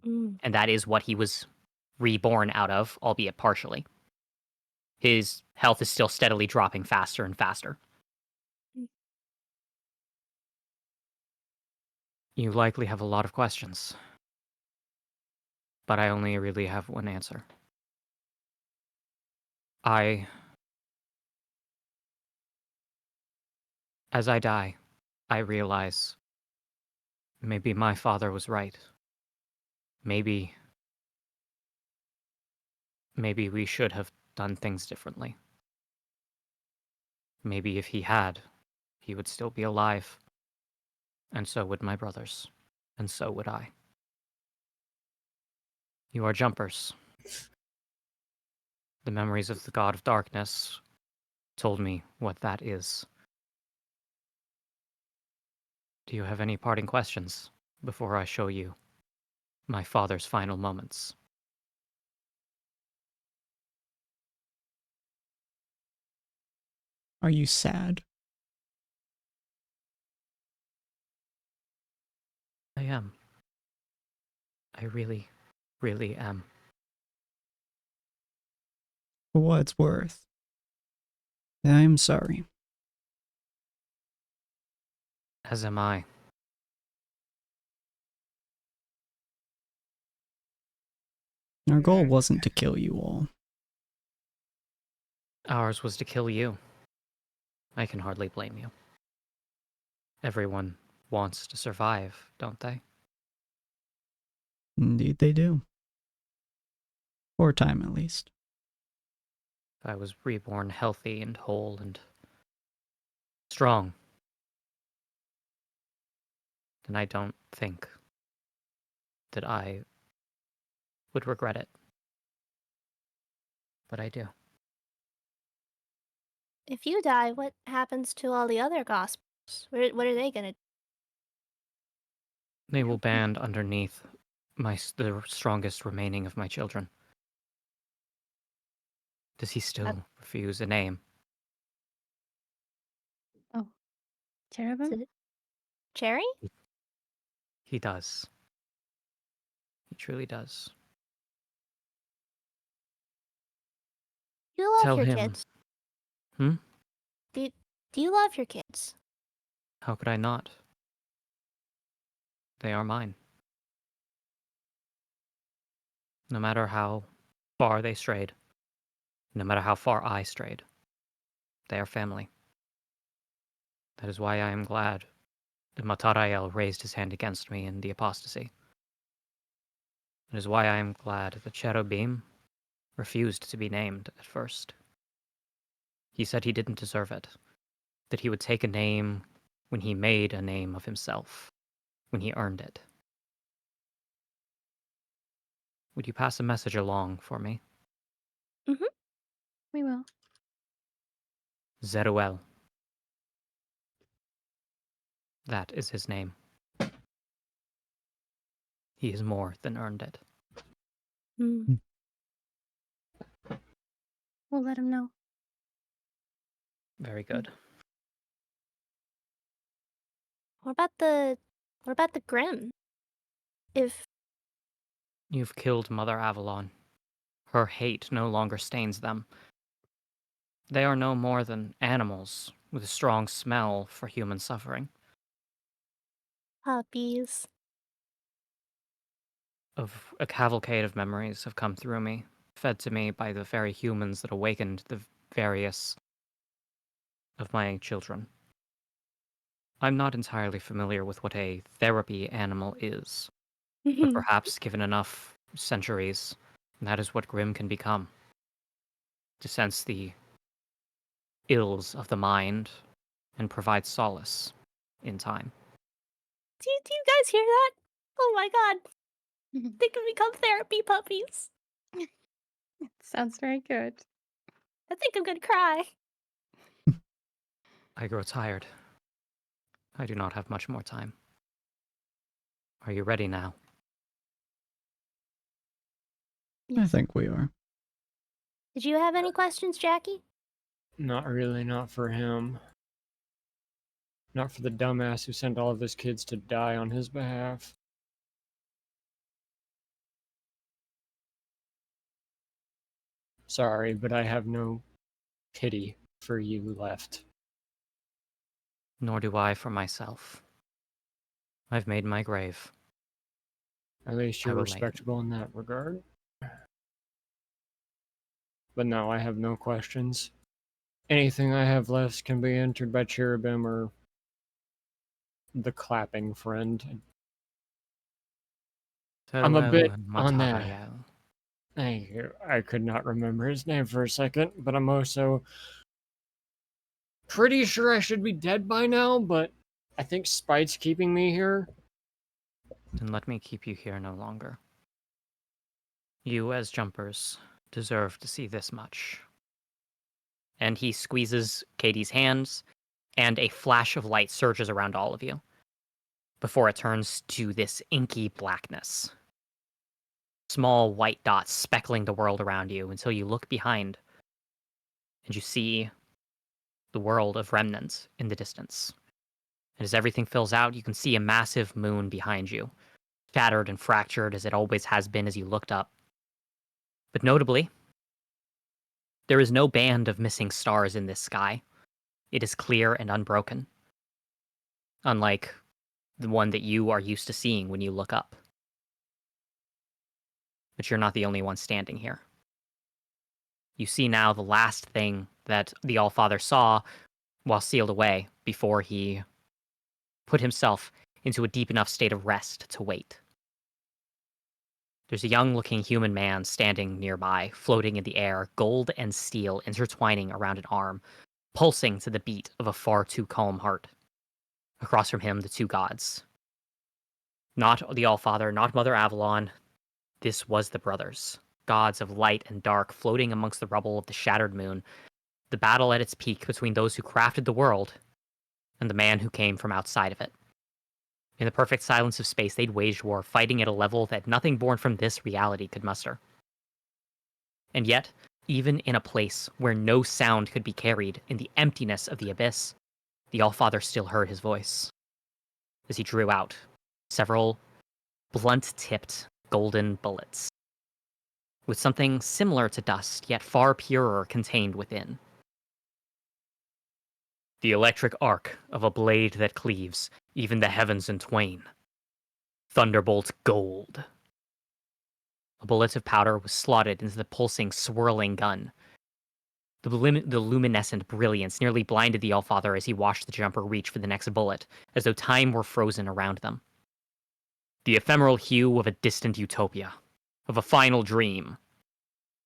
Mm. And that is what he was reborn out of, albeit partially. His health is still steadily dropping faster and faster. Mm. You likely have a lot of questions, but I only really have one answer. As I die, I realize maybe my father was right. Maybe we should have done things differently. Maybe if he had, he would still be alive. And so would my brothers. And so would I. You are jumpers. The memories of the God of Darkness told me what that is. Do you have any parting questions before I show you my father's final moments? Are you sad? I am. I really, really am. For what it's worth, I'm sorry. As am I. Our goal wasn't to kill you all. Ours was to kill you. I can hardly blame you. Everyone wants to survive, don't they? Indeed they do. For a time at least. If I was reborn healthy and whole and strong, then I don't think that I would regret it. But I do. If you die, what happens to all the other gospels? What are they gonna do? They will band underneath the strongest remaining of my children. Does he still refuse a name? Oh, Is cherubim? it Cherry? He does. He truly does. You love Tell your him. kids. Hmm? Do you love your kids? How could I not? They are mine. No matter how far they strayed, no matter how far I strayed, they are family. That is why I am glad that Matarael raised his hand against me in the apostasy. It is why I am glad that Cherubim refused to be named at first. He said he didn't deserve it, that he would take a name when he made a name of himself, when he earned it. Would you pass a message along for me? Mm-hmm. We will. Zeruel. That is his name. He has more than earned it. Mm. We'll let him know. Very good. What about the Grim? If You've killed Mother Avalon. Her hate no longer stains them. They are no more than animals with a strong smell for human suffering. Puppies. Of a cavalcade of memories have come through me, fed to me by the very humans that awakened the various of my children. I'm not entirely familiar with what a therapy animal is, but perhaps given enough centuries, that is what Grimm can become. To sense the ills of the mind and provide solace in time. Do you guys hear that? Oh my god. They can become therapy puppies. Sounds very good. I think I'm gonna cry. I grow tired. I do not have much more time. Are you ready now? I think we are. Did you have any questions, Jackie? Not really, not for him. Not for the dumbass who sent all of his kids to die on his behalf. Sorry, but I have no pity for you left. Nor do I for myself. I've made my grave. At least I you're will lay it. respectable in that regard. But no, I have no questions. Anything I have left can be entered by Cherubim or the clapping friend. I'm a bit on that. Matariel. Thank you. I could not remember his name for a second, but I'm also pretty sure I should be dead by now, but I think spite's keeping me here. Then let me keep you here no longer. You, as jumpers, deserve to see this much. And he squeezes Katie's hands, and a flash of light surges around all of you, before it turns to this inky blackness. Small white dots speckling the world around you until you look behind, and you see the world of remnants in the distance. And as everything fills out, you can see a massive moon behind you, shattered and fractured as it always has been as you looked up. But notably, there is no band of missing stars in this sky. It is clear and unbroken, unlike the one that you are used to seeing when you look up. But you're not the only one standing here. You see now the last thing that the Allfather saw while sealed away before he put himself into a deep enough state of rest to wait. There's a young-looking human man standing nearby, floating in the air, gold and steel intertwining around an arm, pulsing to the beat of a far too calm heart. Across from him, the two gods. Not the Allfather, not Mother Avalon. This was the brothers, gods of light and dark, floating amongst the rubble of the shattered moon, the battle at its peak between those who crafted the world and the man who came from outside of it. In the perfect silence of space, they'd waged war, fighting at a level that nothing born from this reality could muster. And yet, even in a place where no sound could be carried, in the emptiness of the abyss, the Allfather still heard his voice, as he drew out several blunt-tipped golden bullets, with something similar to dust, yet far purer, contained within. The electric arc of a blade that cleaves even the heavens in twain. Thunderbolt gold. A bullet of powder was slotted into the pulsing, swirling gun. The luminescent brilliance nearly blinded the Allfather as he watched the jumper reach for the next bullet, as though time were frozen around them. The ephemeral hue of a distant utopia, of a final dream.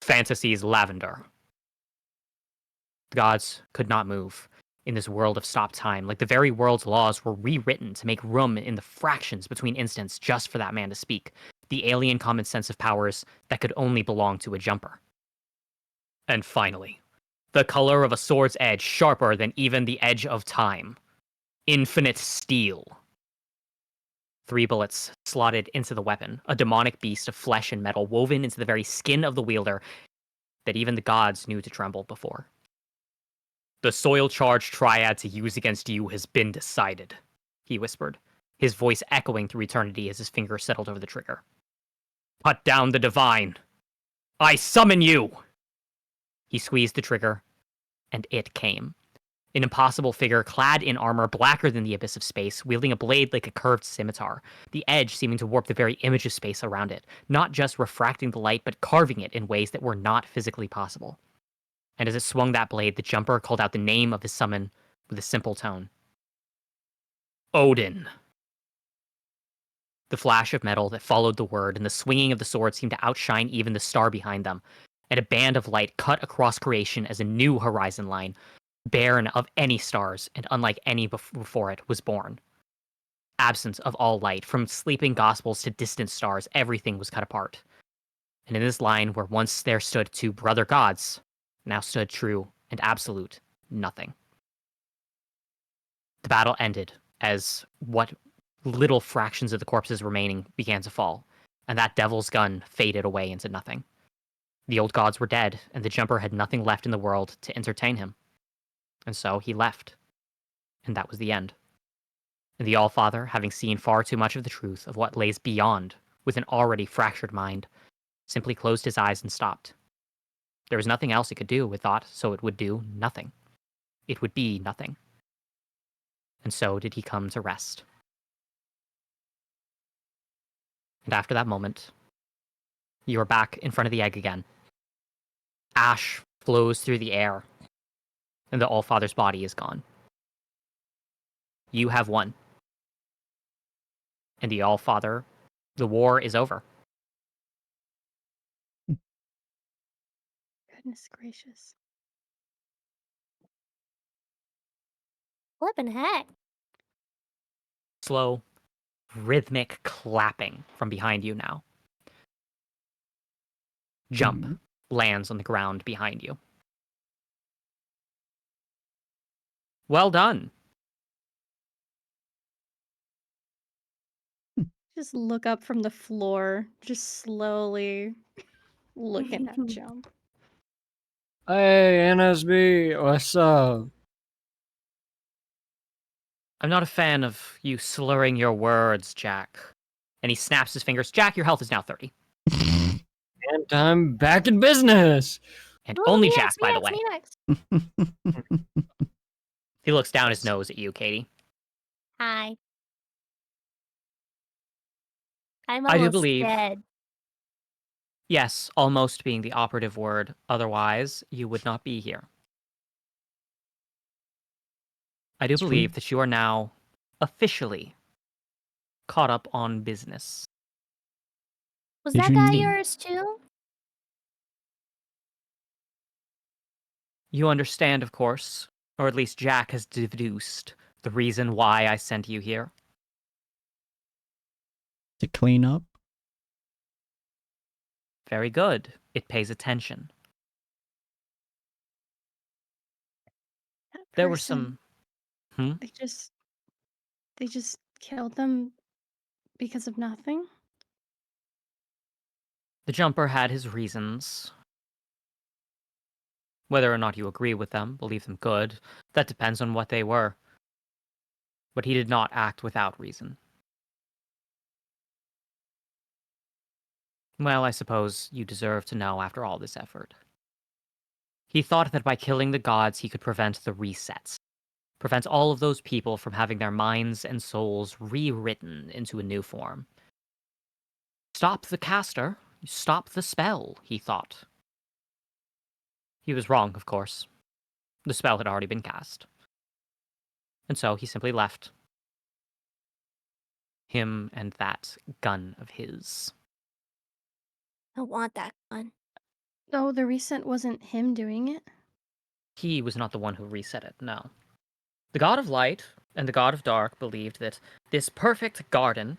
Fantasy's lavender. The gods could not move in this world of stopped time, like the very world's laws were rewritten to make room in the fractions between instants just for that man to speak, the alien common sense of powers that could only belong to a jumper. And finally, the color of a sword's edge sharper than even the edge of time. Infinite steel. 3 bullets slotted into the weapon, a demonic beast of flesh and metal woven into the very skin of the wielder that even the gods knew to tremble before. The soil-charged triad to use against you has been decided, he whispered, his voice echoing through eternity as his finger settled over the trigger. Cut down the divine. I summon you! He squeezed the trigger, and it came. An impossible figure clad in armor blacker than the abyss of space, wielding a blade like a curved scimitar, the edge seeming to warp the very image of space around it, not just refracting the light, but carving it in ways that were not physically possible. And as it swung that blade, the jumper called out the name of his summon with a simple tone. Odin. The flash of metal that followed the word and the swinging of the sword seemed to outshine even the star behind them, and a band of light cut across creation as a new horizon line, barren of any stars and unlike any before it, was born. Absence of all light, from sleeping gospels to distant stars, everything was cut apart. And in this line where once there stood two brother gods, now stood true and absolute nothing. The battle ended as what little fractions of the corpses remaining began to fall, and that devil's gun faded away into nothing. The old gods were dead, and the jumper had nothing left in the world to entertain him. And so he left. And that was the end. And the Allfather, having seen far too much of the truth of what lays beyond with an already fractured mind, simply closed his eyes and stopped. There was nothing else it could do, it thought, so it would do nothing. It would be nothing. And so did he come to rest. And after that moment, you are back in front of the egg again. Ash flows through the air, and the Allfather's body is gone. You have won. And the Allfather, the war is over. Goodness gracious. Flippin' heck. Slow, rhythmic clapping from behind you now. Jump lands on the ground behind you. Well done. Just look up from the floor, just slowly looking at Jump. Hey, NSB, what's up? I'm not a fan of you slurring your words, Jack. And he snaps his fingers. Jack, your health is now 30. And I'm back in business. And Ooh, only me Jack, next, by me the next, way. me next. He looks down his nose at you, Katie. Hi. I'm I do almost believe, dead. yes, almost being the operative word. Otherwise, you would not be here. I do It's believe true. that you are now officially caught up on business. Was Did that you guy know- yours too? You understand, of course, or at least Jack has deduced the reason why I sent you here. To clean up? Very good. It pays attention. That There were person, some... they just killed them because of nothing? The jumper had his reasons. Whether or not you agree with them, believe them good, that depends on what they were. But he did not act without reason. Well, I suppose you deserve to know after all this effort. He thought that by killing the gods he could prevent the resets. Prevent all of those people from having their minds and souls rewritten into a new form. Stop the caster, stop the spell, he thought. He was wrong, of course. The spell had already been cast. And so he simply left. Him and that gun of his. I want that gun. Oh, the reset wasn't him doing it? He was not the one who reset it, no. The god of light and the god of dark believed that this perfect garden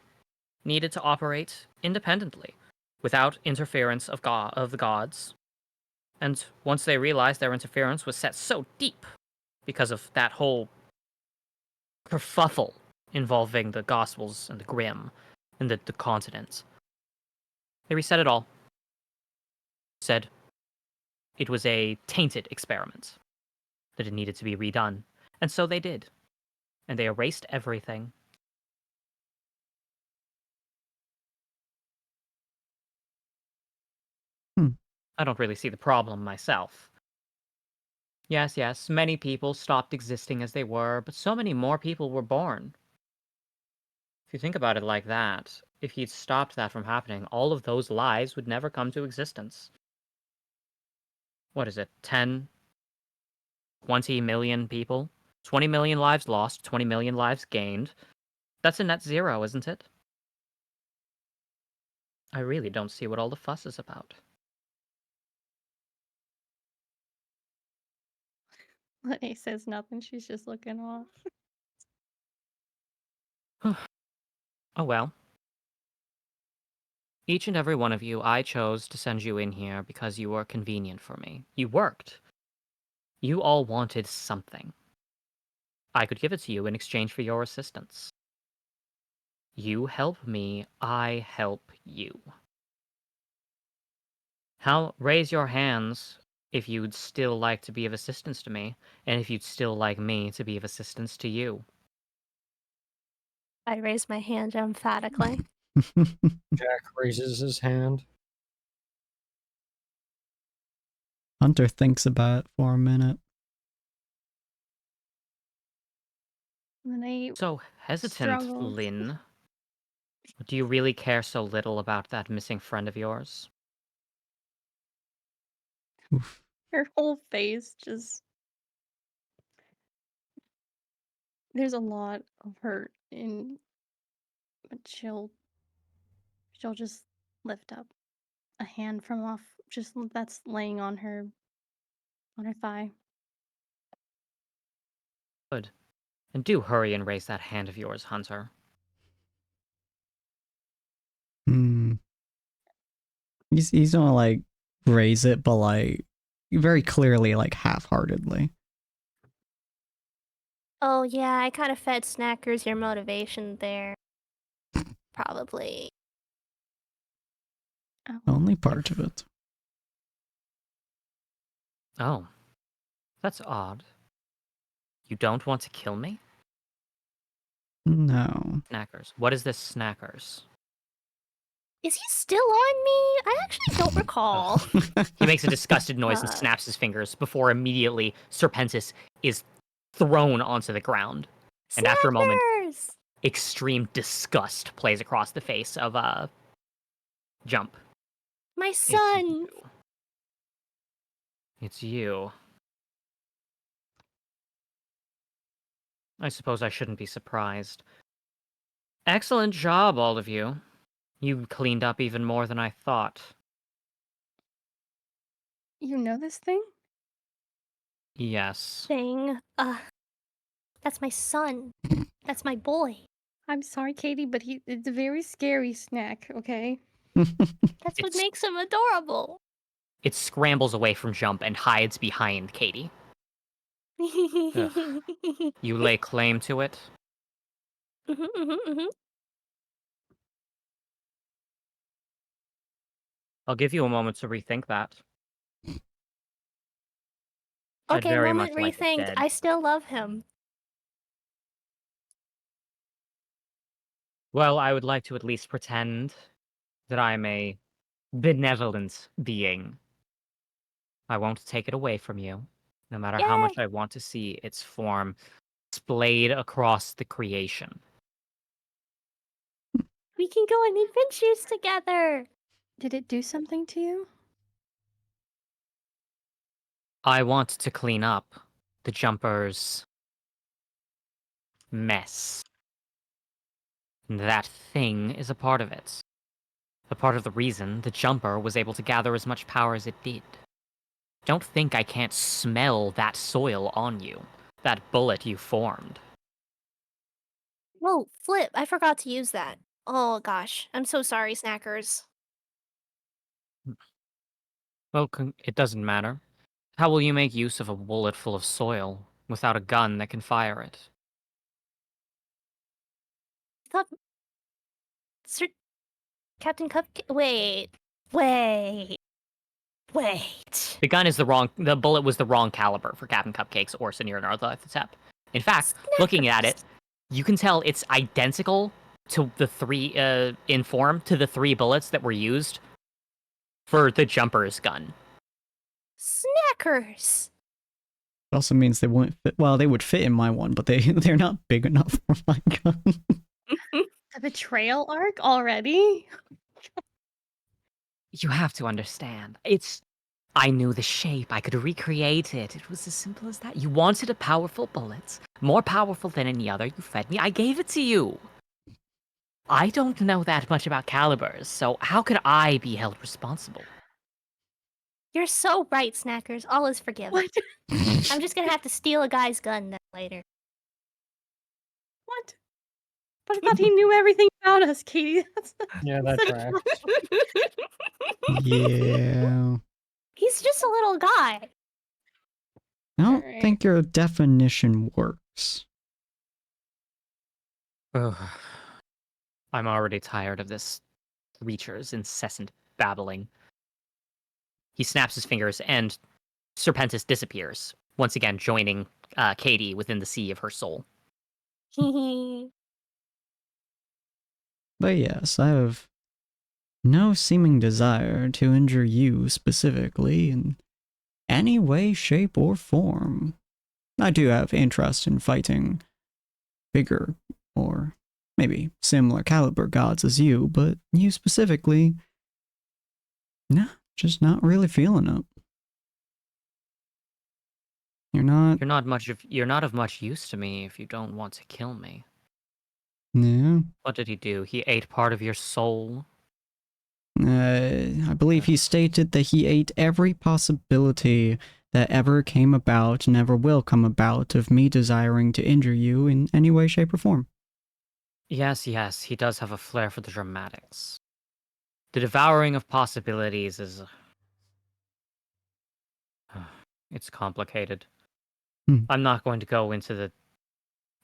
needed to operate independently, without interference of the gods. And once they realized their interference was set so deep because of that whole kerfuffle involving the Gospels and the Grimm and the continents, they reset it all. Said it was a tainted experiment, that it needed to be redone. And so they did. And they erased everything. I don't really see the problem myself. Yes, many people stopped existing as they were, but so many more people were born. If you think about it like that, if he'd stopped that from happening, all of those lives would never come to existence. What is it, 10, 20 million people? 20 million lives lost, 20 million lives gained. That's a net zero, isn't it? I really don't see what all the fuss is about. Lene says nothing. She's just looking off. Oh well. Each and every one of you, I chose to send you in here because you were convenient for me. You worked. You all wanted something. I could give it to you in exchange for your assistance. You help me, I help you. Raise your hands if you'd still like to be of assistance to me, and if you'd still like me to be of assistance to you. I raise my hand emphatically. Jack raises his hand. Hunter thinks about it for a minute. Lene So hesitant, struggles. Lynn. Do you really care so little about that missing friend of yours? Oof. Her whole face just. There's a lot of hurt in. But she'll just lift up a hand from off just that's laying on her thigh. Good. And do hurry and raise that hand of yours, Hunter. Hmm. He's gonna like raise it, but like very clearly, like half-heartedly. Oh yeah, I kind of fed Snackers your motivation there. Probably. Oh. Only part of it. Oh. That's odd. You don't want to kill me? No. Snackers. What is this Snackers? Is he still on me? I actually don't recall. He makes a disgusted noise and snaps his fingers before immediately Serpentis is thrown onto the ground. And after a moment, Snackers! extreme disgust plays across the face of Jump. My It's son! you. It's you. I suppose I shouldn't be surprised. Excellent job, all of you. You cleaned up even more than I thought. You know this thing? Yes. Thing. That's my son. That's my boy. I'm sorry, Katie, but it's a very scary snack, okay? That's what It's- makes him adorable. It scrambles away from Jump and hides behind Katie. You lay claim to it? I'll give you a moment to rethink that. I'd Okay, very moment much like it rethink. dead. I still love him. Well, I would like to at least pretend that I'm a benevolent being. I won't take it away from you, no matter how much I want to see its form displayed across the creation. We can go on adventures together. Did it do something to you? I want to clean up the Jumper's mess. And that thing is a part of it. A part of the reason the Jumper was able to gather as much power as it did. Don't think I can't smell that soil on you. That bullet you formed. Whoa, flip. I forgot to use that. Oh gosh. I'm so sorry, Snackers. Well, it doesn't matter. How will you make use of a bullet full of soil without a gun that can fire it? I thought... Sir... Captain Cupcake... Wait. The bullet was the wrong caliber for Captain Cupcakes or Senior Narthotep. In fact, looking at it, you can tell it's identical to the three bullets that were used for the Jumper's gun. Snackers. It also means they wouldn't fit. Well, they would fit in my one, but they're not big enough for my gun. The betrayal arc already? You have to understand. I knew the shape. I could recreate it. It was as simple as that. You wanted a powerful bullet. More powerful than any other. You fed me. I gave it to you. I don't know that much about calibers, so how could I be held responsible? You're so right, Snackers. All is forgiven. What? I'm just gonna have to steal a guy's gun then later. What? But I thought he knew everything about us, Katie. Yeah, that tracks. Yeah. He's just a little guy. I don't Alright. think your definition works. Ugh. I'm already tired of this creature's incessant babbling. He snaps his fingers, and Serpentis disappears, once again joining Katie within the sea of her soul. But yes, I have no seeming desire to injure you specifically in any way, shape, or form. I do have interest in fighting bigger or maybe similar caliber gods as you, but you specifically, nah, just not really feeling it. You're not. You're not of much use to me if you don't want to kill me. Yeah. What did he do? He ate part of your soul? I believe he stated that he ate every possibility that ever came about and ever will come about of me desiring to injure you in any way, shape, or form. Yes, he does have a flair for the dramatics. The devouring of possibilities is... It's complicated. I'm not going to go into the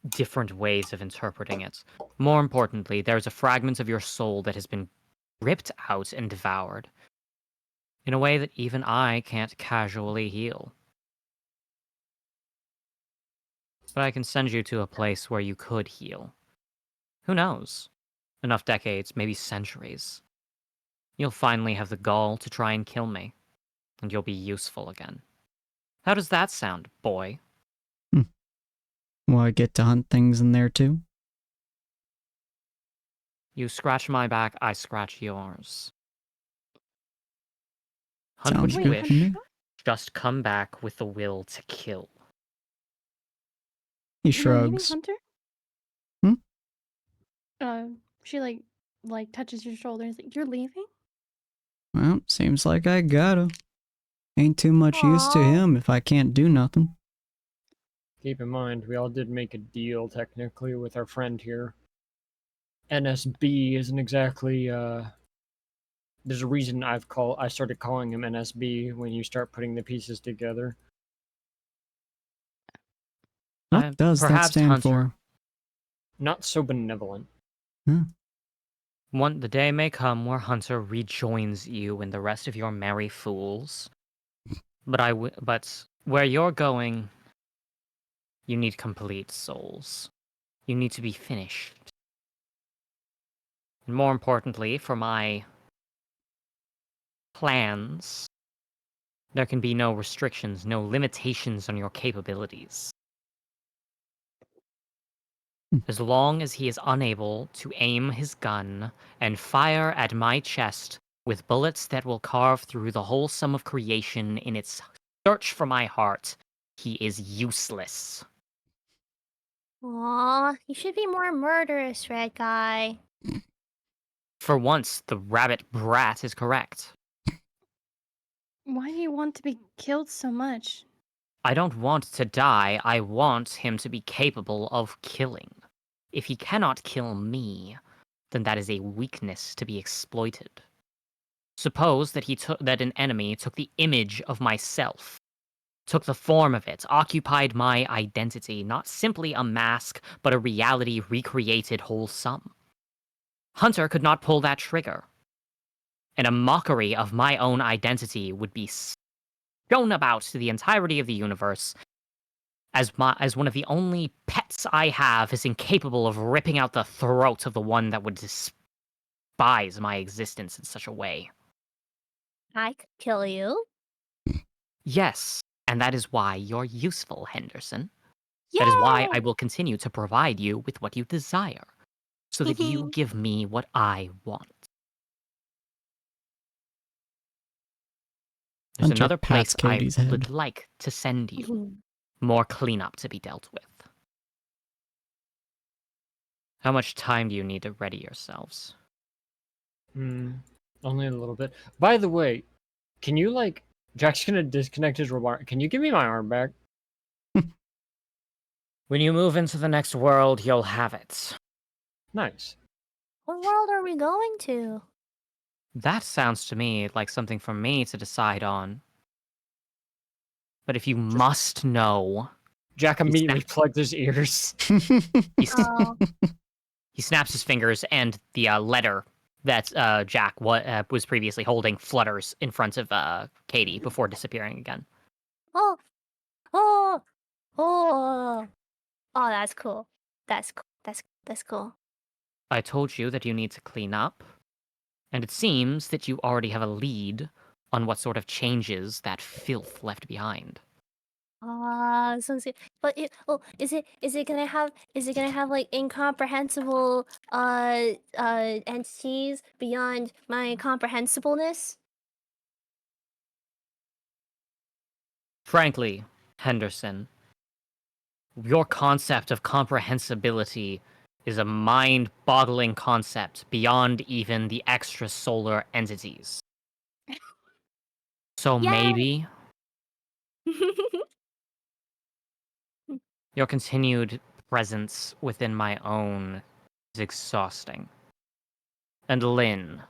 different ways of interpreting it. More importantly, there's a fragment of your soul that has been ripped out and devoured in a way that even I can't casually heal. But I can send you to a place where you could heal. Who knows? Enough decades, maybe centuries. You'll finally have the gall to try and kill me, and you'll be useful again. How does that sound, boy? Will I get to hunt things in there too? You scratch my back, I scratch yours. Hunt Sounds what you good to wish. me. Just come back with the will to kill. He You're leaving, shrugs. Hunter? Hmm? She like touches your shoulder and is like, "You're leaving?" Well, seems like I gotta. Ain't too much use to Aw. him if I can't do nothing. Keep in mind, we all did make a deal technically with our friend here. NSB isn't exactly. There's a reason I started calling him NSB when you start putting the pieces together. What does that Perhaps stand Hunter. for? Not so benevolent. The day may come where Hunter rejoins you and the rest of your merry fools. But where you're going, you need complete souls. You need to be finished. And more importantly, for my plans, there can be no restrictions, no limitations on your capabilities. As long as he is unable to aim his gun and fire at my chest with bullets that will carve through the whole sum of creation in its search for my heart, he is useless. Aw, you should be more murderous, Red Guy. For once, the rabbit brat is correct. Why do you want to be killed so much? I don't want to die, I want him to be capable of killing. If he cannot kill me, then that is a weakness to be exploited. Suppose that that an enemy took the image of myself, took the form of it, occupied my identity, not simply a mask, but a reality recreated wholesome. Hunter could not pull that trigger, and a mockery of my own identity would be shown about to the entirety of the universe as one of the only pets I have is incapable of ripping out the throat of the one that would despise my existence in such a way. I could kill you. Yes, and that is why you're useful, Henderson. Yay! That is why I will continue to provide you with what you desire, so that you give me what I want. There's Hunter another pats place I Katie's head. would like to send you. More cleanup to be dealt with. How much time do you need to ready yourselves? Only a little bit. By the way, can you like Jack's gonna disconnect his robot? Can you give me my arm back? When you move into the next world, you'll have it. Nice. What world are we going to? That sounds to me like something for me to decide on. But if you must know, Jack immediately plugged his ears. Oh. He snaps his fingers, and the letter that Jack was previously holding flutters in front of Katie before disappearing again. Oh. Oh. Oh. Oh, that's cool. That's cool. That's cool. I told you that you need to clean up, and it seems that you already have a lead on what sort of changes that filth left behind. But is it gonna have like incomprehensible entities beyond my comprehensibleness? Frankly, Henderson, your concept of comprehensibility is a mind-boggling concept beyond even the extrasolar entities. So Yay! maybe your continued presence within my own is exhausting. And Lynn,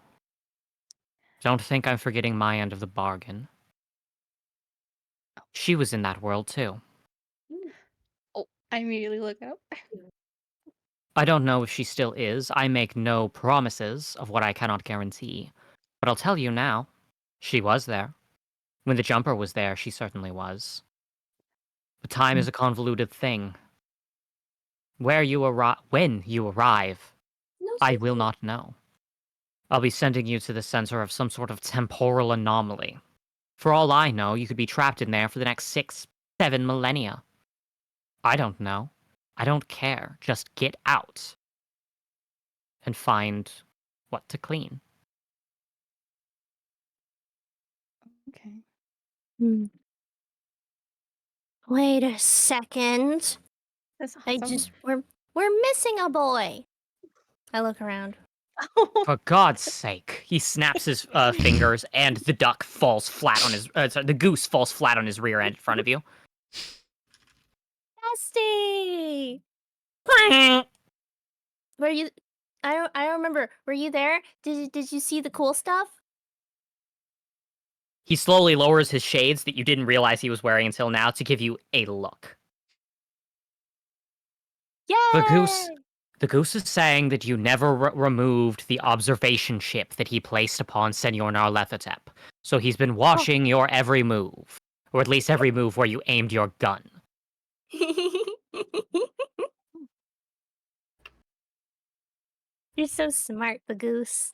don't think I'm forgetting my end of the bargain. She was in that world too. Oh, I immediately look up. I don't know if she still is. I make no promises of what I cannot guarantee. But I'll tell you now, she was there. When the jumper was there, she certainly was. But time is a convoluted thing. When you arrive, I will not know. I'll be sending you to the center of some sort of temporal anomaly. For all I know, you could be trapped in there for the next 6, 7 millennia. I don't know. I don't care. Just get out. And find what to clean. Okay. Wait a second. That's awesome. We're missing a boy. I look around. For God's sake. He snaps his fingers, and the duck falls flat on his... the goose falls flat on his rear end in front of you. Dusty! Were you... I don't remember. Were you there? Did you see the cool stuff? He slowly lowers his shades that you didn't realize he was wearing until now to give you a look. Yay! The goose is saying that you never removed the observation chip that he placed upon Senor Narlethotep. So he's been watching your every move. Or at least every move where you aimed your gun. You're so smart, the goose.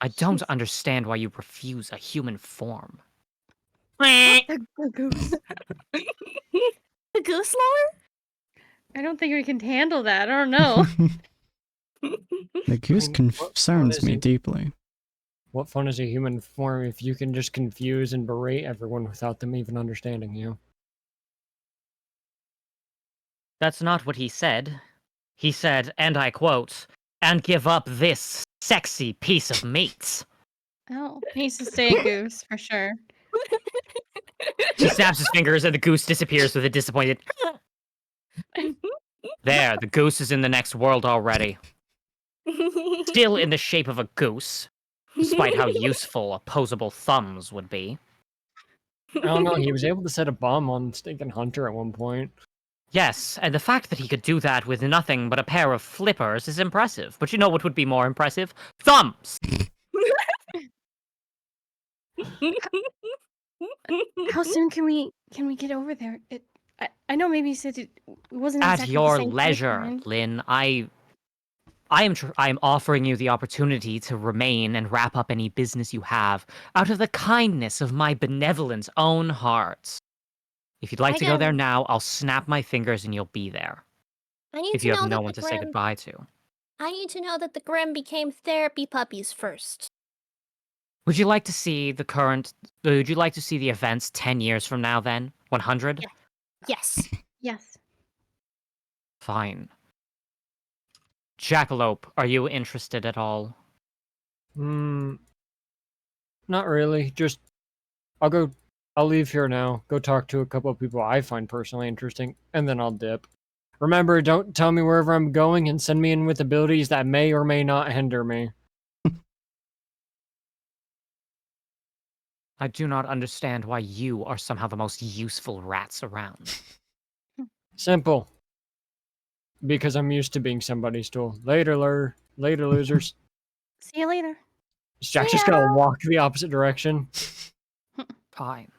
I don't understand why you refuse a human form. The goose. The goose lower? I don't think we can handle that. I don't know. The goose What fun concerns is me it? deeply. What fun is a human form if you can just confuse and berate everyone without them even understanding you? That's not what he said. He said, and I quote, "and give up this sexy piece of meat." Oh, he needs to stay a goose for sure. He snaps his fingers and the goose disappears with a disappointed... There, the goose is in the next world already. Still in the shape of a goose, despite how useful opposable thumbs would be. I don't know. He was able to set a bomb on stinking Hunter at one point. Yes, and the fact that he could do that with nothing but a pair of flippers is impressive. But you know what would be more impressive? Thumbs! How soon can we get over there? I know maybe you said it wasn't At exactly the your same leisure, pipeline. Lynn. I I am offering you the opportunity to remain and wrap up any business you have out of the kindness of my benevolent own heart. If you'd like to go there now, I'll snap my fingers and you'll be there. I need If to you know have no that one the to say Grim. goodbye to. I need to know that the Grim became therapy puppies first. Would you like to see the current? Would you like to see the events 10 years from now? Then 100. Yeah. Yes. Yes. Fine. Jackalope, are you interested at all? Not really. Just I'll leave here now. Go talk to a couple of people I find personally interesting, and then I'll dip. Remember, don't tell me wherever I'm going and send me in with abilities that may or may not hinder me. I do not understand why you are somehow the most useful rats around. Simple. Because I'm used to being somebody's tool. Later, losers. See you later. Is Jack just gonna walk the opposite direction? Fine.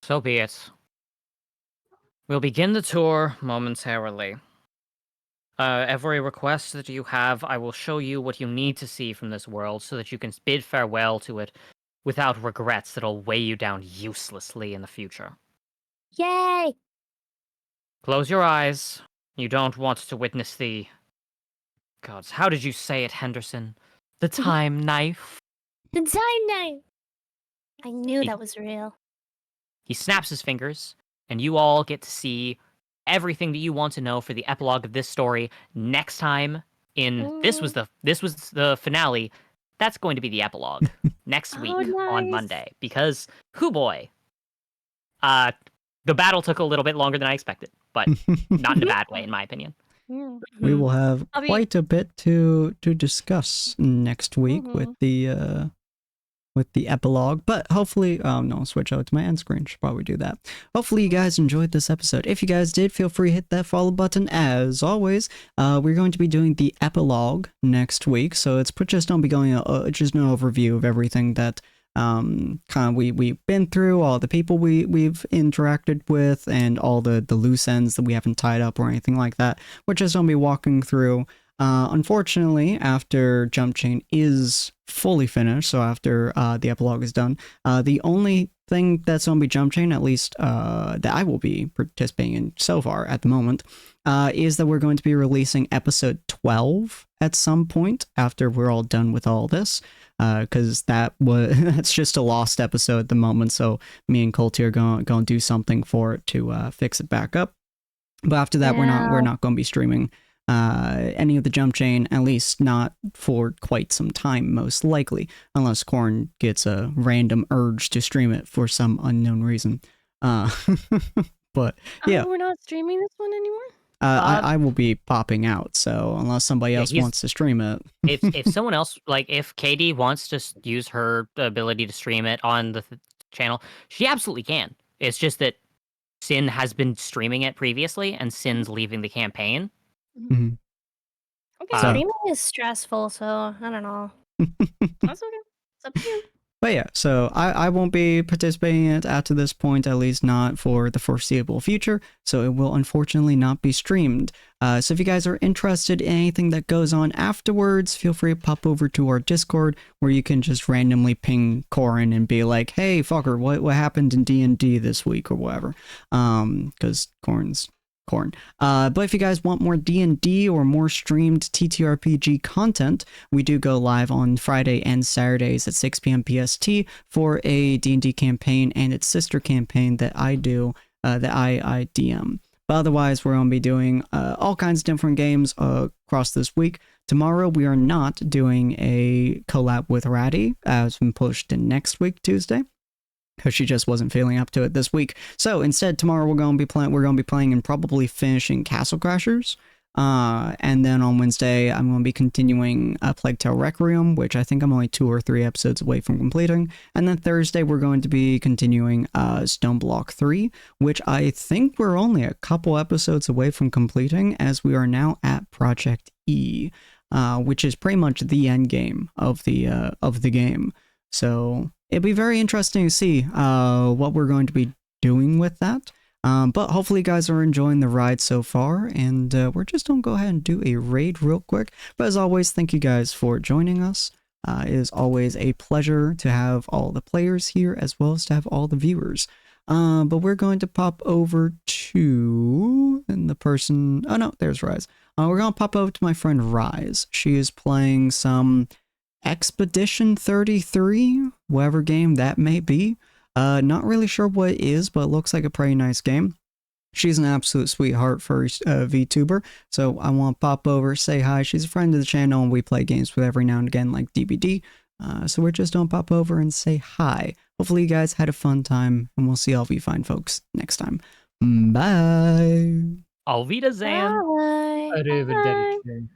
So be it. We'll begin the tour momentarily. Every request that you have, I will show you what you need to see from this world so that you can bid farewell to it without regrets that'll weigh you down uselessly in the future. Yay! Close your eyes. You don't want to witness the... Gods, how did you say it, Henderson? The time knife? The time knife! I knew He- that was real. He snaps his fingers, and you all get to see everything that you want to know for the epilogue of this story next time. This was the finale. That's going to be the epilogue next week on nice. Monday because hoo boy, the battle took a little bit longer than I expected, but not in a bad way, in my opinion. We will have I'll be- quite a bit to discuss next week with the epilogue, but hopefully, no, switch out to my end screen. Should probably do that. Hopefully you guys enjoyed this episode. If you guys did, feel free to hit that follow button. As always, we're going to be doing the epilogue next week, so it's just going to be going just an overview of everything that kind of we've been through, all the people we've interacted with, and all the loose ends that we haven't tied up or anything like that. We're just going to be walking through. Unfortunately, after Jumpchain is fully finished, so after the epilogue is done, the only thing that's going to be Jumpchain, at least that I will be participating in so far at the moment, is that we're going to be releasing episode 12 at some point after we're all done with all this, because that's just a lost episode at the moment, so me and Colty are going to do something for it to fix it back up. But after that, we're not going to be streaming any of the Jumpchain, at least not for quite some time, most likely, unless Korn gets a random urge to stream it for some unknown reason. But yeah, we're not streaming this one anymore. I will be popping out, so unless somebody else wants to stream it. if someone else, like if Katie wants to use her ability to stream it on the channel, she absolutely can. It's just that Sin has been streaming it previously, and Sin's leaving the campaign. Mm-hmm. Okay, Streaming is stressful, so I don't know. that's okay. It's up to you. But yeah, so I won't be participating in it after this point, at least not for the foreseeable future, so it will unfortunately not be streamed. So if you guys are interested in anything that goes on afterwards, feel free to pop over to our Discord, where you can just randomly ping Corin and be like, hey, fucker, what happened in D&D this week, or whatever, because Corin's Corn. But if you guys want more D&D or more streamed TTRPG content, we do go live on Friday and Saturdays at 6 p.m. PST for a D&D campaign and its sister campaign that I do, that I DM. But otherwise, we're going to be doing all kinds of different games across this week. Tomorrow, we are not doing a collab with Ratty, as been pushed to next week, Tuesday, because she just wasn't feeling up to it this week. So instead, tomorrow we're going to be playing and probably finishing Castle Crashers. And then on Wednesday, I'm going to be continuing Plague Tale Requiem, which I think I'm only 2 or 3 episodes away from completing. And then Thursday, we're going to be continuing Stone Block 3, which I think we're only a couple episodes away from completing, as we are now at Project E, which is pretty much the end game of the game. So it'll be very interesting to see what we're going to be doing with that. But hopefully you guys are enjoying the ride so far, and we're just going to go ahead and do a raid real quick. But as always, thank you guys for joining us. It is always a pleasure to have all the players here as well as to have all the viewers. But we're going to pop over to and the person. Oh no, there's Rise. We're going to pop over to my friend Rise. She is playing some Expedition 33, whatever game that may be. Not really sure what it is, but it looks like a pretty nice game. She's an absolute sweetheart for a VTuber, so I want to pop over, say hi. She's a friend of the channel, and we play games with every now and again, like DBD. So we're just gonna pop over and say hi. Hopefully you guys had a fun time, and we'll see all of you fine folks next time. Bye! Auf Wiedersehen! Bye. Arrivederci.